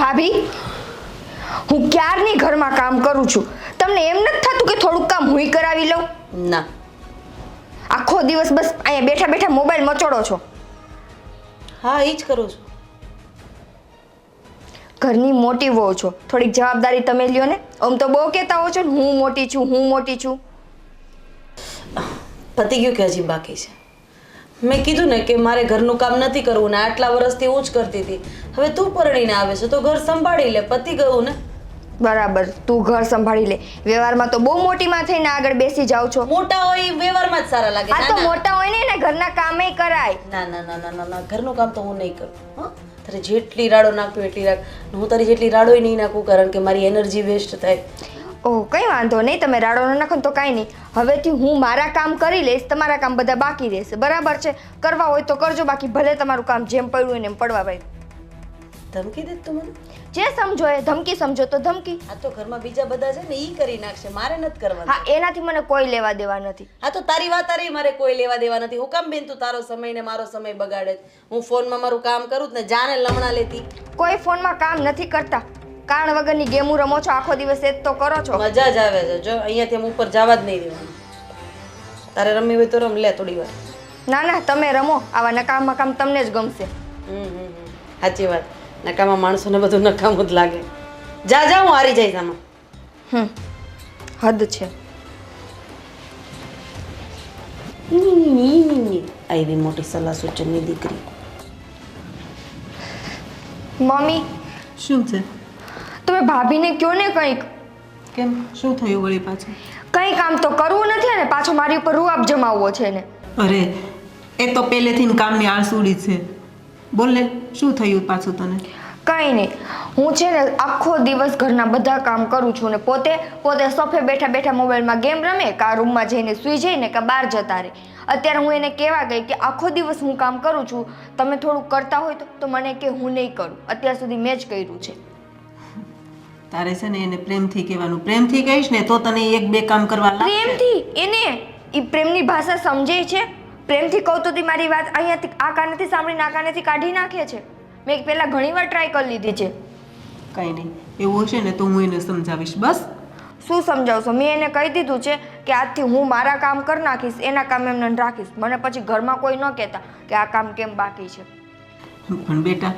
ભાભી, હું ક્યારની ઘરમાં કામ કરું છું. તમને એમ નથી થતું કે થોડુંક કામ હુંય કરાવી લઉં? ના. આખો દિવસ બસ અહીંયા બેઠા બેઠા મોબાઈલ મચોડો છો. હા, એ જ કરું છું. ઘરની મોટી વહુ છો, થોડીક જવાબદારી તમે લ્યો ને. આમ તો બહુ કહેતા હો છો ને, હું મોટી છું, હું મોટી છું. પતી ગયું કે હજી બાકી છે? મેં કીધું ને કે મારે ઘરનું કામ નથી કરવું ને આટલા વર્ષથી હું જ કરતી હતી. હવે તું પરણીને આવે છે તો ઘર સંભાળી લે, પતી ગયું ને. બરાબર, તું ઘર સંભાળી લે. વ્યવહારમાં તો બહુ મોટીમાં થઈને આગળ બેસી જાવ છો. મોટા હોય એ વ્યવહારમાં જ સારા લાગે. આ તો મોટા હોય ને એને ઘરના કામે કરાય. ના ના ના ના ના, ઘરનું કામ તો હું નહીં કરું. હા, તારે જેટલી રાડો નાખવી એટલી રાખ. હું તારી જેટલી રાડોય નહીં નાખું, કારણ કે મારી એનર્જી વેસ્ટ થાય. ઓહ, કઈ વાંધો નહીં, તમે રાડો ન નાખો તો કાંઈ નહીં. હવેથી હું મારા કામ કરી લઈશ, તમારા કામ બધા બાકી રહેશે. બરાબર છે? કરવા હોય તો કરજો, બાકી ભલે તમારું કામ જેમ પડ્યું હોય ને એમ પડવા ભાઈ. ધમકી દે તું મને? જે સમજો એ ધમકી સમજો તો ધમકી. આ તો ઘરમાં બીજા બધા છે ને, ઈ કરી નાખશે, મારે નથી કરવાનું. હા, એનાથી મને કોઈ લેવા દેવા નથી. આ તો તારી વાત તારી, મારે કોઈ લેવા દેવા નથી. હું કામ બેન તું તારો સમય ને મારો સમય બગાડે? હું ફોનમાં મારું કામ કરું જ ને, જાને લમણા લેતી. કોઈ ફોનમાં કામ નથી કરતા. કારણ વગરની ગેમો રમો છો આખો દિવસ, એ જ તો કરો છો. મજા જ આવે છે. જો અહીંયાથી હું ઉપર જવા જ નહીં દેવાનું. તારે રમવી હોય તો રમ લે થોડી વાર. ના ના, તમે રમો. આવા નકામા કામ તમને જ ગમશે. સાચી વાત. નકામા માણસોને બધું નકામું જ લાગે. જા જા, હું હારી જઈશ આમાં. હદ છે. આવી મોટી સલાહ સૂચનની દીકરી. મમ્મી, શું છે? તમે ભાભીને કયો ને કંઈક. કેમ, શું થયું વળી પાછું? કંઈ કામ તો કરવું નથી ને પાછો મારી ઉપર રૂઆબ જમાવવો છે ને. અરે, એ તો પહેલેથી કામની આળસુડી છે. બોલ ને, શું થયું પાછું તને? કંઈ નહીં, હું છે ને આખો દિવસ ઘરના બધા કામ કરું છું ને પોતે સોફે બેઠા બેઠા મોબાઈલમાં ગેમ રમે, કા રૂમમાં જઈને સૂઈ જઈને કે બહાર જતા રહે. અત્યારે હું એને કહેવા ગઈ કે આખો દિવસ હું કામ કરું છું, તમે થોડુંક કરતા હોય તો મને કે હું નહીં કરું. અત્યાર સુધી મેં જ કર્યું છે. તારે છે ને એને પ્રેમથી કહેવાનું. પ્રેમથી કહીશ ને તો તને એક બે કામ કરવા લાગશે. પ્રેમથી? એને એ પ્રેમની ભાષા સમજે છે? પ્રેમથી કહું તો મારી વાત અહીંયાથી આ કાનેથી સાંભળીને આ કાનેથી કાઢી નાખે છે. મેં પહેલા ઘણી વાર ટ્રાય કરી લીધી છે. કંઈ નહીં, એવું હશે ને તો હું એને સમજાવીશ. બસ. શું સમજાવશો? મેં એને કહી દીધું છે કે આજથી હું મારા કામ કરી નાખીશ, એના કામ એમને રાખીશ. મને પછી ઘરમાં કોઈ ન કહેતા કે આ કામ કેમ બાકી છે. પણ બેટા,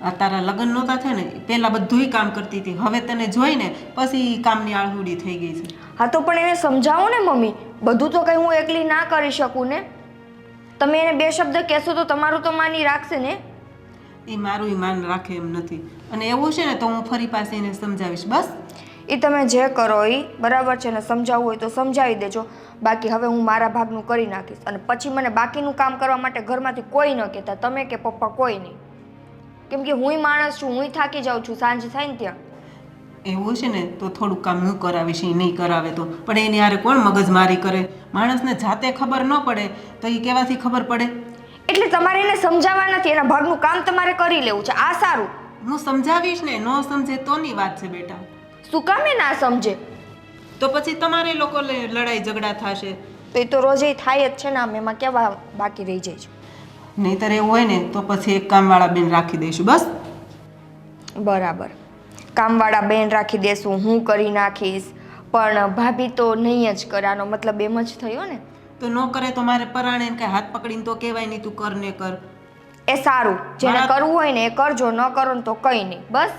આ તારા લગ્ન નહોતા થયા ને પહેલા બધુંય કામ કરતી હતી. હવે તને જોઈને પછી કામની આળહુડી થઈ ગઈ છે. હા તો પણ એને સમજાવો ને મમ્મી. બધું તો કંઈ હું એકલી ના કરી શકું ને. તમે એને બે શબ્દ કહેશો તો તમારું તો માની રાખશે ને. એ મારું માન રાખે એમ નથી. અને એવું છે ને તો હું ફરી પાસે એને સમજાવીશ. બસ. એ તમે જે કરો એ બરાબર છે ને, સમજાવવું હોય તો સમજાવી દેજો. બાકી હવે હું મારા ભાગનું કરી નાખીશ અને પછી મને બાકીનું કામ કરવા માટે ઘરમાંથી કોઈ ન કહેતા, તમે કે પપ્પા કોઈ નહીં. કેમ કે હુંય માણસ છું, હુંય થાકી જાઉં છું સાંજ થાય ને ત્યાં. એવું છે ને તો થોડુંક કામ હું કરાવીશ, એ નહીં કરાવે તો. પણ એની હારે કોણ મગજમારી કરે? માણસને જાતે ખબર ન પડે તો એ કેવાથી ખબર પડે? એટલે તમારે એને સમજાવવા નથી, એના ભાગનું કામ તમારે કરી લેવું છે. આ સારું. હું સમજાવીશ ને, ન સમજે તોની વાત છે બેટા. શું કામ એ ના સમજે? તો પછી તમારે લોકો લડાઈ ઝઘડા થશે. તો એ તો રોજે થાય જ છે ને. આમ એમાં કેવા બાકી રહી જાય છે. નહીંતર એવું હોય ને તો પછી એક કામવાળા બેન રાખી દઈશું. બસ. બરાબર, કામવાળા બેન રાખી દેશું, હું કરી નાખીશ. પણ ભાભી તો નહીં જ કરે. આનો મતલબ એમ જ થયો ને. તો ન કરે તો મારે પરાણે કે હાથ પકડીને તો કહેવાય નહીં તું કર ને કર. એ સારું, જેને કરવું હોય ને એ કરજો, ન કરો ને તો કંઈ નહીં. બસ.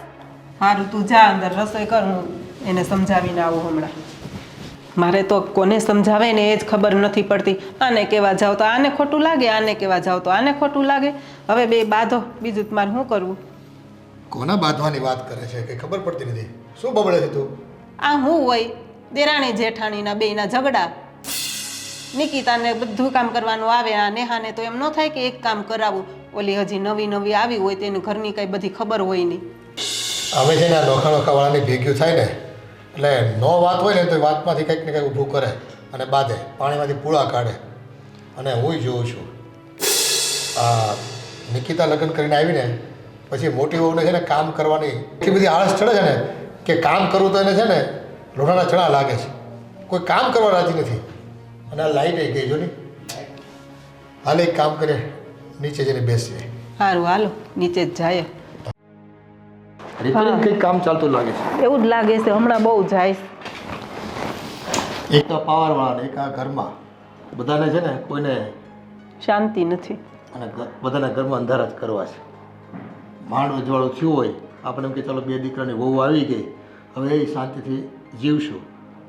સારું, તું જા અંદર રસોઈ કર, હું એને સમજાવીને આવું હમણાં. મારે તો કોને સમજાવે ને એ જ ખબર નથી પડતી. આને કહેવા જાવ તો આને ખોટું લાગે, આને કહેવા જાવ તો આને ખોટું લાગે. હવે બે બાંધો, બીજું તમારે શું કરવું? કોના બાંધવાની વાત કરે છે કે ખબર પડતી નથી. શું બબડે છે તું? આ હું હોય દેરાણી જેઠાણીના બેયના ઝઘડા. નિકિતાને બધું કામ કરવાનું આવે, આ નેહાને તો એમ ન થાય કે એક કામ કરાવું. ઓલી હજી નવી આવી હોય તેને ઘરની કઈ બધી ખબર હોય નહીં. હવે છે ને આ નોખા વાળાની ભેગ્યું થાય ને એટલે નો વાત હોય ને તો વાતમાંથી કંઈક ને કંઈક ઊભું કરે અને બાંધે, પાણીમાંથી પૂળા કાઢે. અને હું જોઉં છું આ નિકિતા લગ્ન કરીને આવીને પછી મોટી વહુને છે ને કામ કરવાની એટલી બધી આળસ ચડે છે ને કે કામ કરવું તો એને છે ને લોઢાના ચણા લાગે છે. કોઈ કામ કરવા રાજી નથી. અને આ લાઈટ આવી ગઈ જો ને. હાલ એક કામ કરે, નીચે જઈને બેસીએ. સારું, હાલો નીચે જ જાય. રિપેરિંગ કંઈક કામ ચાલતું લાગે છે. એવું જ લાગે છે હમણાં બહુ જાય છે. એક તો પાવરવાળા એક આ ઘરમાં બધાને છે ને કોઈને શાંતિ નથી. અને બધાના ઘરમાં અંધારા જ કરવા છે. માંડ અજવાળું થયું હોય આપણે એમ કે ચાલો 2 દીકરાની વહુ આવી ગઈ હવે એ શાંતિથી જીવશું,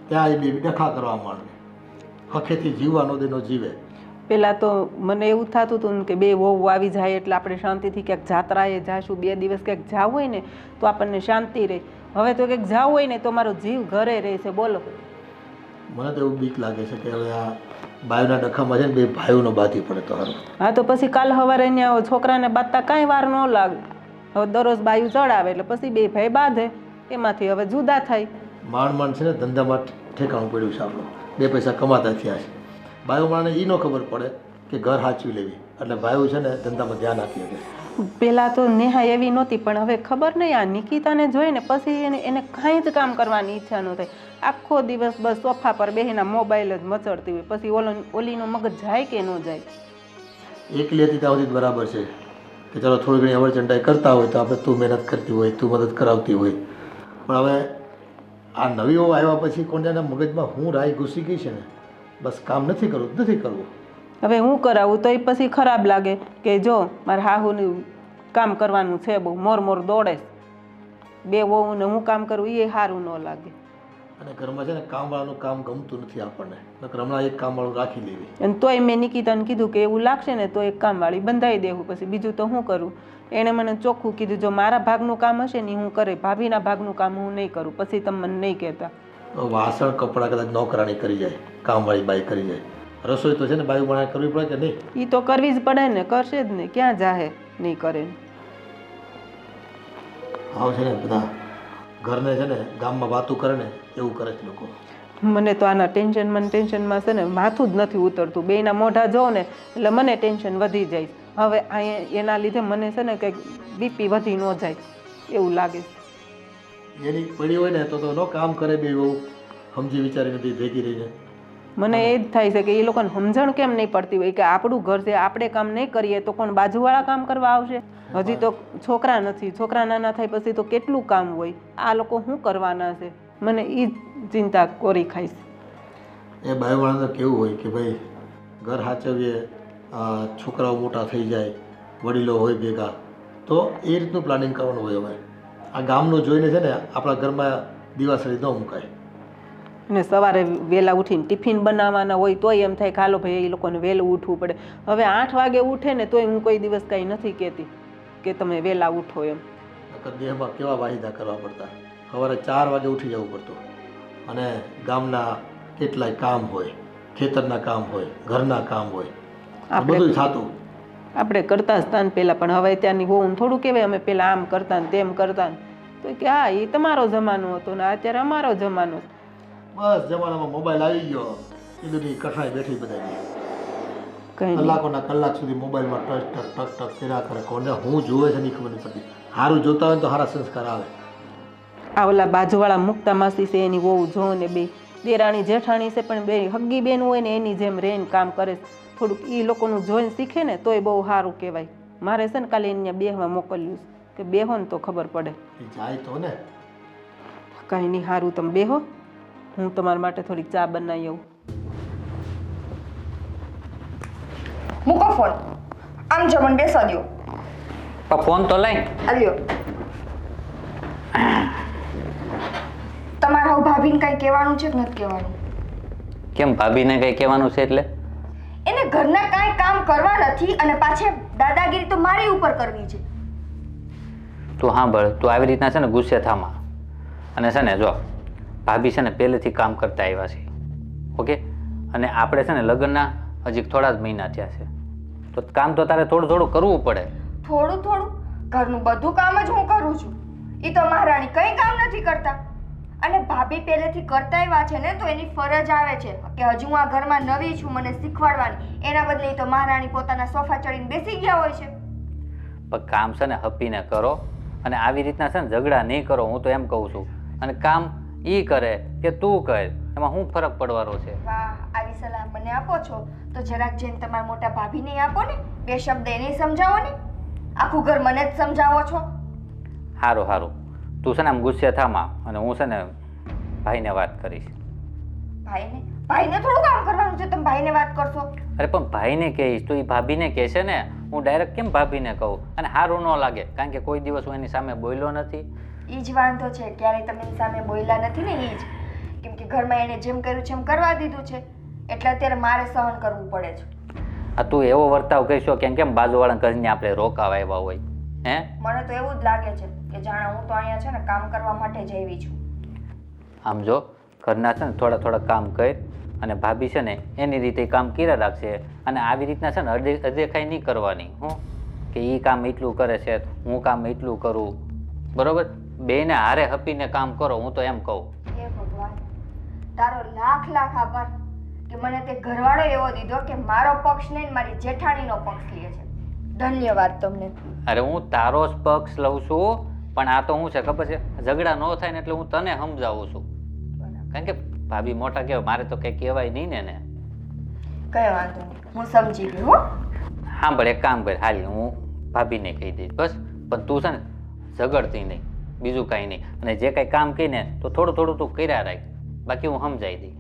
ત્યાં એ બે ડખા કરવા માંડે. હખેથી જીવવાનો દેનો જીવે. પહેલાં તો મને એવું થતું હતું ને કે 2 વહુ આવી જાય એટલે આપણે શાંતિથી ક્યાંક જાત્રાએ જાશું, 2 દિવસ ક્યાંક જવું હોય ને તો આપણને શાંતિ રહે. હવે તો ક્યાંક જવું હોય ને તો મારો જીવ ઘરે રહે છે. બોલો, મને તો એવું બીક લાગે છે કે હવે આ બાયુના ડખામાં છે ને 2 ભાઈઓનો બાથી પડે તો સારું. હા તો પછી કાલ સવારે અહીંયા છોકરાને બાંધતા કાંઈ વાર ન લાગે. હવે દરરોજ બાયું ચડાવે એટલે પછી 2 ભાઈ બાંધે, એમાંથી હવે જુદા થાય. માંડ છે ને ધંધામાં ઠેકાણું પડ્યું છે આપણું, 2 પૈસા કમાતા થયા છે. બાયો માણને એ ન ખબર પડે કે ઘર સાચવી લેવી એટલે ભાઈઓ છે ને ધંધામાં ધ્યાન આપી શકે. પહેલાં તો નેહા એવી નહોતી પણ હવે ખબર નહીં આ નિકિતાને જોઈને પછી એને કાંઈ જ કામ કરવાની ઈચ્છા ન થાય. આખો દિવસ બસ સોફા પર બેસીને મોબાઈલ જ મચડતી હોય. પછી ઓલીનો મગજ જાય કે ન જાય. એકલી હતી ત્યાં સુધી બરાબર છે કે ચાલો થોડી ઘણી અવરચંડાઈ કરતા હોય તો આપણે તું મહેનત કરતી હોય, તું મદદ કરાવતી હોય. પણ હવે આ નવીઓ આવ્યા પછી કોણના મગજમાં હું રાય ઘૂસી ગઈ છે ને, બસ કામ નથી કરવું. હવે હું કરાવું તો એ પછી ખરાબ લાગે કે જો મારે હાહુનું કામ કરવાનું છે બહુ મોર દોડે. 2 વહુને હું કામ કરું એ સારું ન લાગે. અને ઘરમાં છે ને કામવાળાનું કામ ગમતું નથી આપણને, નકર હમણાં એક કામવાળું રાખી લેવી. અને તોય મેં નિકિતાને કીધું કે એવું લાગશે ને તો એક કામવાળી બંધાઈ દેવું. પછી બીજું તો શું કરું? એણે મને ચોખ્ખું કીધું જો મારા ભાગનું કામ હશે ને હું કરે, ભાભીના ભાગનું કામ હું નહીં કરું. પછી તમે મને નહીં કહેતા. વાસણ કપડાં કદાચ નોકરાણી કરી જાય, કામવાળી બાઈ કરી જાય. રસોઈ તો છે ને બાયું બનાવી કરવી પડે કે નહીં? એ તો કરવી જ પડે ને, કરશે જ ને, ક્યાં જાહે નહીં કરે. આવ છે ને બધા ઘરને છે ને ગામમાં વાતું કરે ને એવું કરે છે લોકો. મને તો આના ટેન્શનમાં છે ને માથું જ નથી ઉતરતું. 2ના મોઢા જોઉં ને એટલે મને ટેન્શન વધી જાય. હવે અહીંયા એના લીધે મને છે ને કંઈક બીપી વધી ન જાય એવું લાગે. એની પડી હોય ને તો ન કામ કરે બે બહુ સમજી વિચારીને બી ભેગી રહીને. મને એ જ થાય છે કે એ લોકોને સમજણ કેમ નહીં પડતી હોય કે આપણું ઘર છે, આપણે કામ નહીં કરીએ તો કોણ બાજુવાળા કામ કરવા આવશે? હજી તો છોકરા નથી, છોકરા નાના થાય પછી તો કેટલું કામ હોય. આ લોકો શું કરવાના છે? મને એ જ ચિંતા કોરી ખાઈશ. એ બાયુવાળા તો કેવું હોય કે ભાઈ ઘર સાચવીએ, છોકરાઓ મોટા થઈ જાય, વડીલો હોય ભેગા, તો એ રીતનું પ્લાનિંગ કરવાનું હોય. હવે આ ગામનું જોઈને છે ને આપણા ઘરમાં દિવાસળી ન મુકાય. અને સવારે વહેલા ઉઠીને ટિફિન બનાવવાના હોય તોય એમ થાય કે હાલો ભાઈ એ લોકોને વહેલું ઉઠવું પડે. હવે 8 વાગે ઉઠે ને તોય હું કોઈ દિવસ કાંઈ નથી કહેતી કે તમે વહેલા ઉઠો એમ. દેહમાં કેવા વાહિદા કરવા પડતા. સવારે 4 વાગે ઉઠી જવું પડતું. અને ગામના કેટલાય કામ હોય, ખેતરના કામ હોય, ઘરના કામ હોય, બધું થતું. આપણે કરતા જ તાન પહેલાં, પણ હવે ત્યાંની બહુ થોડું કહેવાય અમે પહેલાં આમ કરતા ને તેમ કરતા. તો કે હા એ તમારો જમાનો હતો ને અત્યારે અમારો જમાનો. બસ જમાનામાં મોબાઈલ આવી ગયો, એ બધી કઠણાઈ બેઠી બધા કંઈ કલાકોના કલાક સુધી મોબાઈલમાં ટચ ટક ટક ટક કર્યા કરે. કોને હું જોવે છે નહીં ખબર નહીં પડતી. સારું જોતા હોય તો સારા સંસ્કાર આવે. આ ઓલા બાજુવાળા મુક્તા માસી છે એની બહુ જો ને 2 દેરાણી જેઠાણી છે પણ 2 હગી બેન હોય ને એની જેમ રહીને કામ કરે. થોડુંક એ લોકોનું જોઈને શીખે ને તોય બહુ સારું કહેવાય. મારે છે ને કાલે એને બેહવા મોકલ્યું કે બેહો ને તો ખબર પડે. જાય તો ને કાંઈ નહીં, સારું તમે બેહો, હું તમારા માટે થોડીક ચા બનાવી આવું. મૂકો ફોન. આમ જો મને બેસવા દો. ફોન તો લઈ. આલ્યો. તમારે હવે ભાભીને કંઈ કહેવાનું છે કે નથી કહેવાનું? કેમ ભાભીને કઈ કહેવાનું છે એટલે? એને ઘરના કાંઈ કામ કરવા નથી અને પાછે દાદાગીરી તો મારી ઉપર કરવી છે. તું સાંભળ, તું આવી રીતના છે ને ગુસ્સે થામાં. અને છે ને જો ભાભી છે ને પહેલેથી કામ કરતા આવ્યા છે, ઓકે? અને આપણે છે ને લગ્નના હજી થોડા જ મહિના થયા છે, તો કામ તો તારે થોડું થોડું કરવું પડે. થોડું ઘરનું બધું કામ જ હું કરું છું. એ તો મહારાણી કંઈ કામ નથી કરતા. અને ભાભી પહેલેથી કરતા આવ્યા છે ને તો એની ફરજ આવે છે કે હજુ હું આ ઘરમાં નવી છું, મને શીખવાડવાની. એના બદલે તો મહારાણી પોતાના સોફા ચડીને બેસી ગયા હોય છે. પણ કામ છે ને હપીને કરો અને આવી રીતના છે ને ઝઘડા નહીં કરો, હું તો એમ કહું છું. અને કામ એ કરે કે તું કર, એમાં શું ફરક પડવાનો છે? વાહ, આવી સલાહ મને આપો છો તો જરાક જેમ તમારા મોટા ભાભીને આપો ને, 2 શબ્દ એને સમજાવો ને. આખું ઘર મને જ સમજાવો છો. સારું, તું છે ને આમ ગુસ્સે થામાં અને હું છે ને ભાઈને વાત કરીશ. ભાઈને થોડું કામ કરવાનું છે, તમે ભાઈને વાત કરશો? અરે પણ ભાઈને કહીશ તો એ ભાભીને કહેશે ને, હું ડાયરેક્ટ કેમ ભાભીને કહું? અને સારું ન લાગે, કારણ કે કોઈ દિવસ હું એની સામે બોલ્યો નથી. એ જ વાંધો છે, ક્યારેય તમે એની સામે બોલ્યા નથી ને, એ જ. કેમ કે ઘરમાં એને જેમ કર્યું છે એમ કરવા દીધું છે, એટલે અત્યારે મારે સહન કરવું પડે છે. આ તું એવો વર્તાવ કહીશો કેમ બાજુવાળા ઘરને આપણે રોકાવા આવ્યા હોય? હે, મને તો એવું જ લાગે છે કે જાણે હું તો અહીંયા છે ને કામ કરવા માટે જ આવી છું. આમ જો ઘરના છે ને થોડા થોડા કામ કર, અને ભાભી છે ને એની રીતે કામ કર્યા રાખશે, અને આવી રીતના છે ને અદેખાઈ નહીં કરવાની. હું કે એ કામ એટલું કરે છે, હું કામ એટલું કરું, બરોબર? બેને હારે હપીને કામ કરો, હું તો એમ કહું. હે ભગવાન, તારો લાખ લાખ આભાર કે મને તે ઘરવાળો એવો દીધો કે મારો પક્ષ નહીં, મારી જેઠાણીનો પક્ષ લે છે. ધન્યવાદ તમને. અરે હું તારો જ પક્ષ લઉં છું, પણ આ તો શું છે ખબર છે, ઝઘડા ન થાય ને એટલે હું તને સમજાવું છું. કારણ કે ભાભી મોટા કહેવાય, મારે તો કંઈ કહેવાય નહીં ને. કઈ વાંધો નહીં, હું સમજી ગઈ. હો હા, પણ એક કામ કર, હાલ હું ભાભીને કહી દઈશ બસ. પણ તું છે ને ઝઘડતી નહીં, બીજું કાંઈ નહીં. અને જે કાંઈ કામ કહીને તો થોડું થોડું તું કર્યા રાખ, બાકી હું સમજાવી દઈ.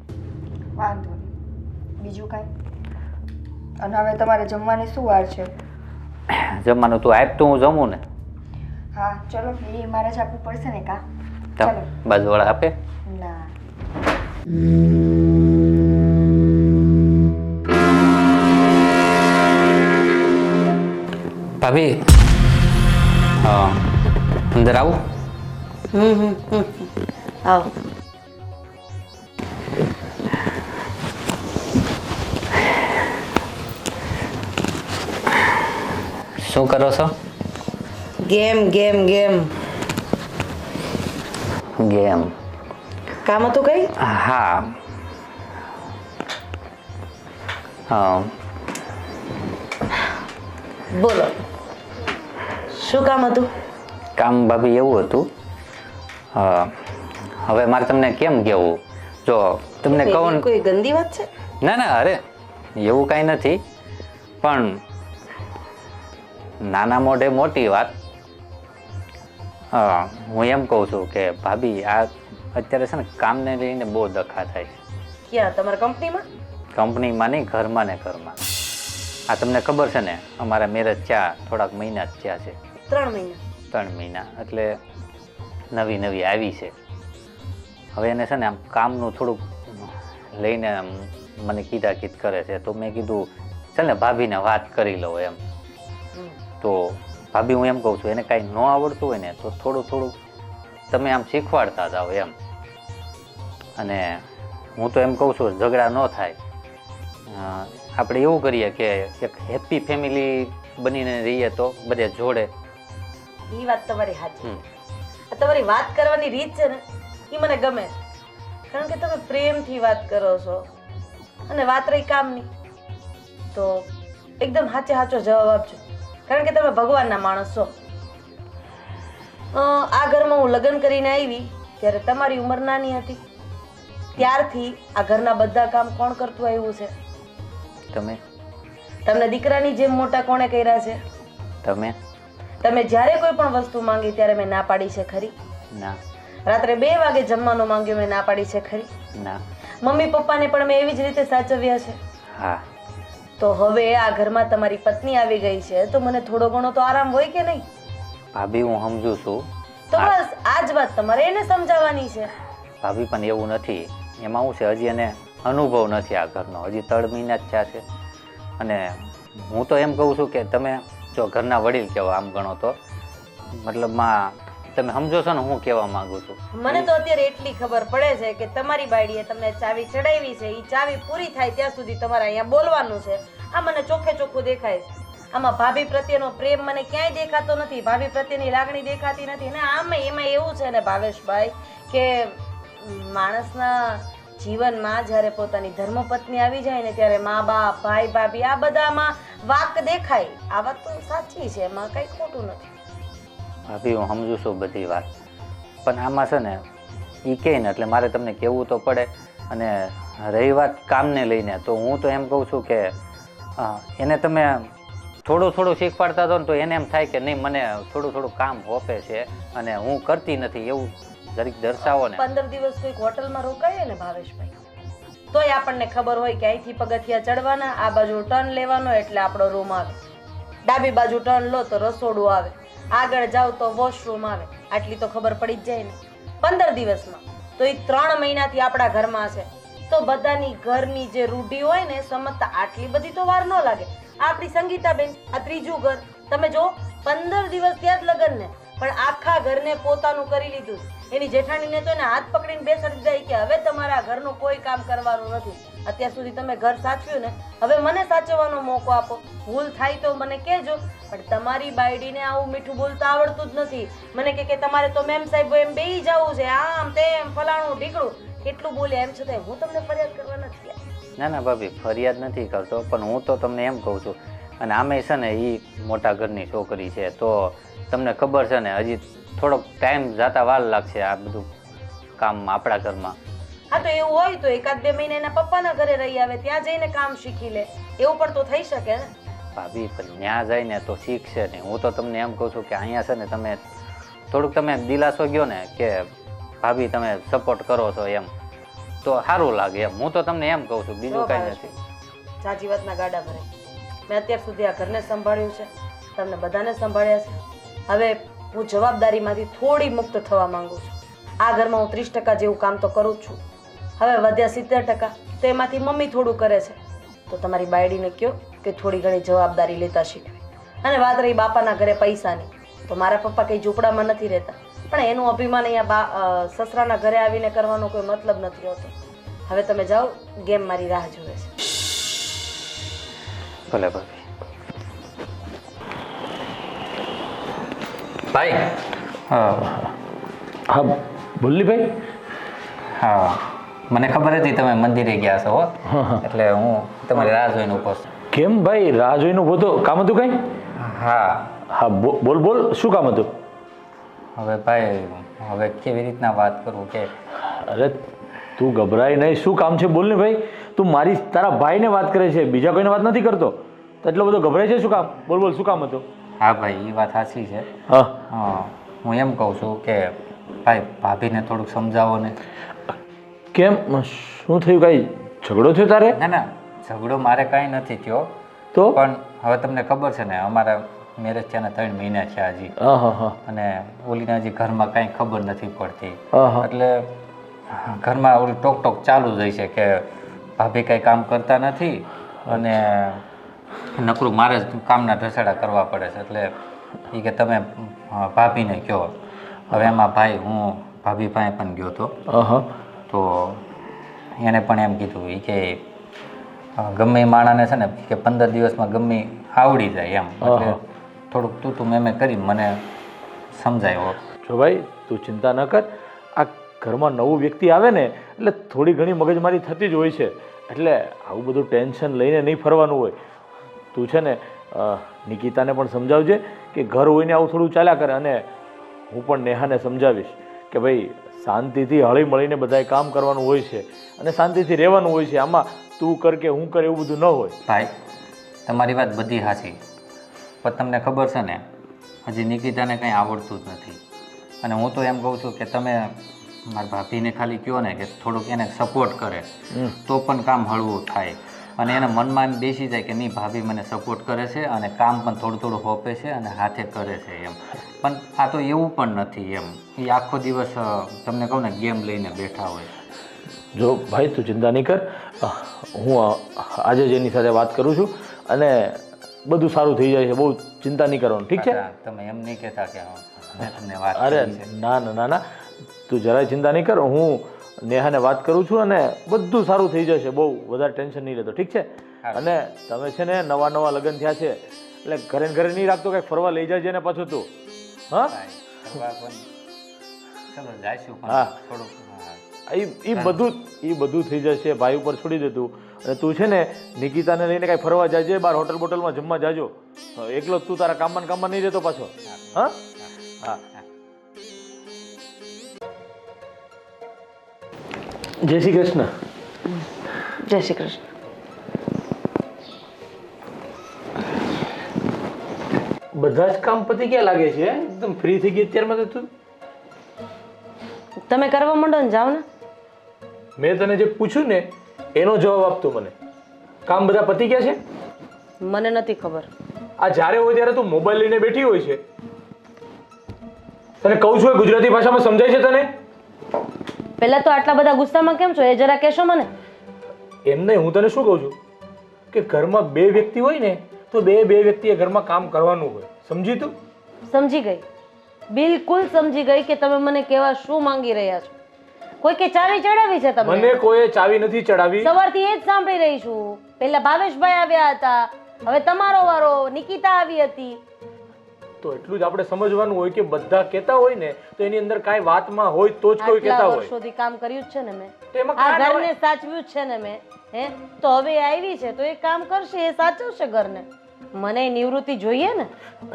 વાંધો નહીં, બીજું કાંઈ? અને હવે તમારે જમવાની શું વાર છે? જમવાનું તું આપ તો હું જમું ને. હા ચલો, એ મારે જ આપવું પડશે ને? કા તો ચાલો. બાજુવાળા આપે? ના, ભાભી, હા અંદર આવું? આવો. શું કરો છો? Game game game. ગેમ? કામ હતું કઈ? હા હા, બોલો, શું કામ હતું? કામ ભાભી એવું હતું, હવે મારે તમને કેમ કહેવું? જો તમને કહું ને, કોઈ ગંદી વાત છે? ના ના, અરે એવું કાંઈ નથી, પણ નાના મોઢે મોટી વાત. હું એમ કહું છું કે ભાભી આ અત્યારે છે ને કામને લઈને બહુ દખા થાય છે. ક્યાં? તમારા કંપનીમાં? કંપનીમાં નહીં, ઘરમાં ને ઘરમાં. આ તમને ખબર છે ને, અમારા મેરેજ થયા થોડાક મહિના જ થયા છે. 3 મહિના? 3 મહિના એટલે નવી નવી આવી છે. હવે એને છે ને આમ કામનું થોડુંક લઈને આમ મને કીધાકીધ કરે છે, તો મેં કીધું ચાલ ને ભાભીને વાત કરી લઉં એમ. તો ભાભી હું એમ કહું છું, એને કાંઈ ન આવડતું હોય ને તો થોડું થોડું તમે આમ શીખવાડતા જાઓ એમ. અને હું તો એમ કહું છું ઝઘડા ન થાય, આપણે એવું કરીએ કે એક હેપી ફેમિલી બનીને રહીએ તો બધે જોડે. એ વાત તમારી સાચી. આ તમારી વાત કરવાની રીત છે ને, એ મને ગમે છે. કારણ કે તમે પ્રેમથી વાત કરો છો, અને વાત રહી કામની તો એકદમ સાચો જવાબ આપજો. કારણ કે તમે ભગવાનના માણસ છો. આ ઘરમાં હું લગ્ન કરીને આવી ત્યારે તમારી ઉંમર નાની હતી. ત્યારથી આ ઘરના બધા કામ કોણ કરતું આવ્યું છે? તમે. તમને દીકરાની જેમ મોટા કોણે કર્યા છે? તમે. તમે જ્યારે કોઈ પણ વસ્તુ માંગી ત્યારે મેં ના પાડી છે ખરી? ના. રાત્રે 2 વાગે જમવાનું માંગ્યું, મેં ના પાડી છે ખરી? ના. મમ્મી પપ્પાને પણ મેં એવી જ રીતે સાચવ્યા છે. હા. તો હવે આ ઘરમાં તમારી પત્ની આવી ગઈ છે, તો મને થોડો ઘણો તો આરામ હોય કે નહીં? ભાભી હું સમજુ છું. તો બસ આ જ વાત તમારે એને સમજાવવાની છે. ભાભી પણ એવું નથી, એમાં શું છે, હજી એને અનુભવ નથી આ ઘરનો, હજી 3 મહિના જ થયા છે. અને હું તો એમ કહું છું કે તમે જો ઘરના વડીલ કહેવા આમ ગણો તો, મતલબમાં તમે સમજો છો ને હું કહેવા માંગુ છું. મને તો અત્યારે એટલી ખબર પડે છે કે તમારી બાયડીએ તમને ચાવી ચડાવી છે, એ ચાવી પૂરી થાય ત્યાં સુધી તમારે અહીંયા બોલવાનું છે. આ મને ચોખ્ખે ચોખ્ખું દેખાય છે. આમાં ભાભી પ્રત્યેનો પ્રેમ મને ક્યાંય દેખાતો નથી, ભાભી પ્રત્યેની લાગણી દેખાતી નથી. અને આમાં એમાં એવું છે ને ભાવેશભાઈ કે માણસના જીવનમાં જ્યારે પોતાની ધર્મપત્ની આવી જાય ને ત્યારે મા બાપ, ભાઈ ભાભી આ બધામાં વાક દેખાય. આ વાત તો સાચી છે, એમાં કંઈ ખોટું નથી. ભાભી હું સમજુ છું બધી વાત, પણ આમાં છે ને એ કહે ને એટલે મારે તમને કહેવું તો પડે. અને રહી વાત કામને લઈને, તો હું તો એમ કહું છું કે એને તમે થોડું થોડું શીખવાડતા હતો ને તો એને એમ થાય કે નહીં મને થોડું થોડું કામ હોપે છે અને હું કરતી નથી એવું જરીક દર્શાવો ને. 15 દિવસ કોઈક હોટલમાં રોકાઈએ ને ભાવેશભાઈ, તોય આપણને ખબર હોય કે અહીંથી પગથિયા ચડવાના, આ બાજુ ટર્ન લેવાનો એટલે આપણો રૂમ આવે, ડાબી બાજુ ટર્ન લો તો રસોડું આવે, આગળ જાવ તો વોશરૂમ આવે. આટલી તો ખબર પડી જ જાય ને 15 દિવસમાં. તો એ 3 મહિનાથી આપણા ઘરમાં છે, તો બધાની ઘરની જે રૂઢી હોય ને સમજતા આટલી બધી તો વાર ન લાગે. આપણી સંગીતાબેન, આ ત્રીજું ઘર, તમે જો 15 દિવસ ત્યાં જ લગન ને, પણ આખા ઘરને પોતાનું કરી લીધું. એની જેઠાણીને તો એને હાથ પકડીને બેસાડી જાય કે હવે તમારા ઘરનું કોઈ કામ કરવાનું નથી. અત્યાર સુધી તમે ઘર સાચવ્યું ને, હવે મને સાચવવાનો મોકો આપો. ભૂલ થાય તો મને કહેજો, પણ તમારી બાયડીને આવું મીઠું બોલતા આવડતું જ નથી. મને કે તમારે તો મેમ સાહેબ એમ બેહી જવું છે, આમ તેમ ફલાણું ઢીકડું કેટલું બોલ્યા, એમ છતાં હું તમને ફરિયાદ કરવા નથી આવી. ના ના ભાભી, ફરિયાદ નથી કરતો, પણ હું તો તમને એમ કહું છું, અને આમે છે ને એ મોટા ઘરની છોકરી છે, તો તમને ખબર છે ને હજી થોડોક ટાઈમ જતા વાર લાગશે આ બધું કામ આપણા ઘરમાં. હા, તો એવું હોય તો 1-2 મહિના એના પપ્પાના ઘરે રહી આવે, ત્યાં જઈને કામ શીખી લે, એવું પણ તો થઈ શકે ને. ભાભી પણ ત્યાં જઈને તો શીખશે ને. હું તો તમને એમ કહું છું કે અહીંયા છે ને તમે થોડુંક તમે દિલાસો ગયો ને કે ભાભી તમે સપોર્ટ કરો છો એમ, તો સારું લાગે એમ. હું તો તમને એમ કહું છું, બીજું કાંઈ નથી. સાચી વાતના ગાડા ભરે. મેં અત્યાર સુધી આ ઘરને સંભાળ્યું છે, તમને બધાને સંભાળ્યા છે. હવે હું જવાબદારીમાંથી થોડી મુક્ત થવા માંગુ છું. આ ઘરમાં હું 30% જેવું કામ તો કરું જ છું, હવે વધ્યા 70%, તો એમાંથી મમ્મી થોડું કરે છે. તો તમારી બાયડીને કહો કે થોડી ઘણી જવાબદારી લેતા શીખવે. અને વાત રહી બાપાના ઘરે પૈસાની, તો મારા પપ્પા કંઈ ઝૂંપડામાં નથી રહેતા, પણ એનું અભિમાન અહીંયા સસરાના ઘરે આવીને કરવાનો કોઈ મતલબ નથી હોતો. હવે તમે જાઓ, ગેમ મારી રાહ જુએ છે. ભલે ભાભી. ભાઈ, હા બોલી ભાઈ. હા મને ખબર હતી તમે મંદિરે ગયા છો હો, એટલે હું તમારી રાહ જોઈને ઊભો છું. કેમ ભાઈ રાહ જોઈને ઊભો તો? કામ હતું કંઈ? હા હા બોલ બોલ, શું કામ હતું? હવે ભાઈ, હવે કેવી રીતના વાત કરું કે અરે તું ગભરાય નહીં, શું કામ છે બોલ ને ભાઈ. તું મારી તારા ભાઈને વાત કરે છે, બીજા કોઈને વાત નથી કરતો, તો એટલો બધો ગભરાય છે શું કામ? બોલ બોલ, શું કામ હતું? હા ભાઈ, એ વાત સાચી છે. હા હું એમ કહું છું કે ભાઈ ભાભીને થોડુંક સમજાવો ને. કેમ, શું થયું? કાંઈ ઝઘડો થયો તારે? ના ના, ઝઘડો મારે કાંઈ નથી થયો, તો પણ હવે તમને ખબર છે ને અમારા મેરેજ થયા ને 3 મહિના થયા હજી, હા હા હા અને ઓલીના હજી ઘરમાં કાંઈ ખબર નથી પડતી, હા હા એટલે ઘરમાં ઓલી ટોક ટોક ચાલુ જ હોય છે કે ભાભી કાંઈ કામ કરતા નથી અને નકરું મારે જ કામના ઢસેડા કરવા પડે છે. એટલે એ કે તમે ભાભીને કહો. હવે એમાં ભાઈ હું ભાભી પાસે પણ ગયો હતો, હા હા તો એને પણ એમ કીધું એ કે ગમે એ માણાને છે ને કે 15 દિવસમાં ગમે આવડી જાય એમ. એટલે થોડુંક તું મેં કરી મને સમજાયો. જો ભાઈ તું ચિંતા ન કર, આ ઘરમાં નવું વ્યક્તિ આવે ને એટલે થોડી ઘણી મગજમારી થતી જ હોય છે, એટલે આવું બધું ટેન્શન લઈને નહીં ફરવાનું હોય. તું છે ને નિકિતાને પણ સમજાવજે કે ઘર હોય ને આવું થોડું ચાલ્યા કરે, અને હું પણ નેહાને સમજાવીશ કે ભાઈ શાંતિથી હળી મળીને બધાએ કામ કરવાનું હોય છે અને શાંતિથી રહેવાનું હોય છે. આમાં તું કર કે હું કર એવું બધું ન હોય. ભાઈ તમારી વાત બધી સાચી, પણ તમને ખબર છે ને હજી નિકિતાને કંઈ આવડતું જ નથી, અને હું તો એમ કહું છું કે તમે મારા ભાભીને ખાલી કહો ને કે થોડુંક એને સપોર્ટ કરે તો પણ કામ હળવું થાય, અને એના મનમાં એમ બેસી જાય કે નહીં ભાભી મને સપોર્ટ કરે છે અને કામ પણ થોડું થોડું હોપે છે અને હાથે કરે છે એમ. પણ આ તો એવું પણ નથી એમ, એ આખો દિવસ તમને કહું ને ગેમ લઈને બેઠા હોય. જો ભાઈ તું ચિંતા નહીં કર, હું આજે જ એની સાથે વાત કરું છું અને બધું સારું થઈ જાય છે, બહુ ચિંતા નહીં કરવાનું, ઠીક છે? તમે એમ નહીં કહેતા કે મેં તમને વાત અરે કરી છે. ના ના ના ના, તું જરાય ચિંતા નહીં કર, હું નેહાને વાત કરું છું અને બધું સારું થઈ જશે, બહુ વધારે ટેન્શન નહીં લેતો, ઠીક છે? અને તમે છે ને નવા લગ્ન થયા છે એટલે ઘરે ને ઘરે નહીં રાખતો, કંઈક ફરવા લઈ જાય ને પાછું તું. હા ચલો જઈશું, હા. થોડુંક એ બધું થઈ જશે, ભાઈ ઉપર છોડી દે તું. અને તું છે ને નિકિતાને લઈને કાંઈ ફરવા જાજે, બહાર હોટલ બોટલમાં જમવા જાજો, એકલો તું તારા કામમાં નહીં રહેતો પાછો. હા હા, જય શ્રી કૃષ્ણ. જય શ્રી કૃષ્ણ. બધા જ કામ પતી ગયા લાગે છે એકદમ ફ્રી થઈ ગઈ અત્યારમાં તો તું. તમે કરવા માંડો ને, જાઓ ને. મેં તને જે પૂછ્યું ને એનો જવાબ આપતો મને. કામ બધા પતી ગયા છે? મને નથી ખબર. આ જ્યારે હોય ત્યારે તું મોબાઈલ લઈને બેઠી હોય છે. તને કહું છું એ ગુજરાતી ભાષામાં સમજાય છે તને? પહેલા તો આટલા બધા ગુસ્સામાં કેમ છો એ જરા કહેશો મને. એમ નહીં, હું તને શું કહું છું કે ઘરમાં બે વ્યક્તિ હોય ને તો બે વ્યક્તિએ ઘરમાં કામ કરવાનું હોય. સમજી તું? સમજી ગઈ, બિલકુલ સમજી ગઈ કે તમે મને કેવા શું માંગી રહ્યા છો. કોઈ કે ચાવી ચડાવી છે તમને? મને કોઈએ ચાવી નથી ચડાવી. સવારથી એ જ સાંભળી રહી છું. પહેલા ભાવેશભાઈ આવ્યા હતા, હવે તમારો વારો, નિકિતા આવી હતી. તો એટલું જ આપણે સમજવાનું હોય કે બધા કહેતા હોય ને તો એની અંદર કાંઈ વાતમાં હોય તો જ કોઈ કહેતા આટલા હોય. વર્ષોથી કામ કર્યું જ છે ને મેં, તો એમાં આ કાંઈ ના ઘરને સાચવ્યું જ છે ને મેં. તો હવે એ આવી છે તો એ કામ કરશે, એ સાચવશે ઘરને. મને નિવૃત્તિ જોઈએ ને.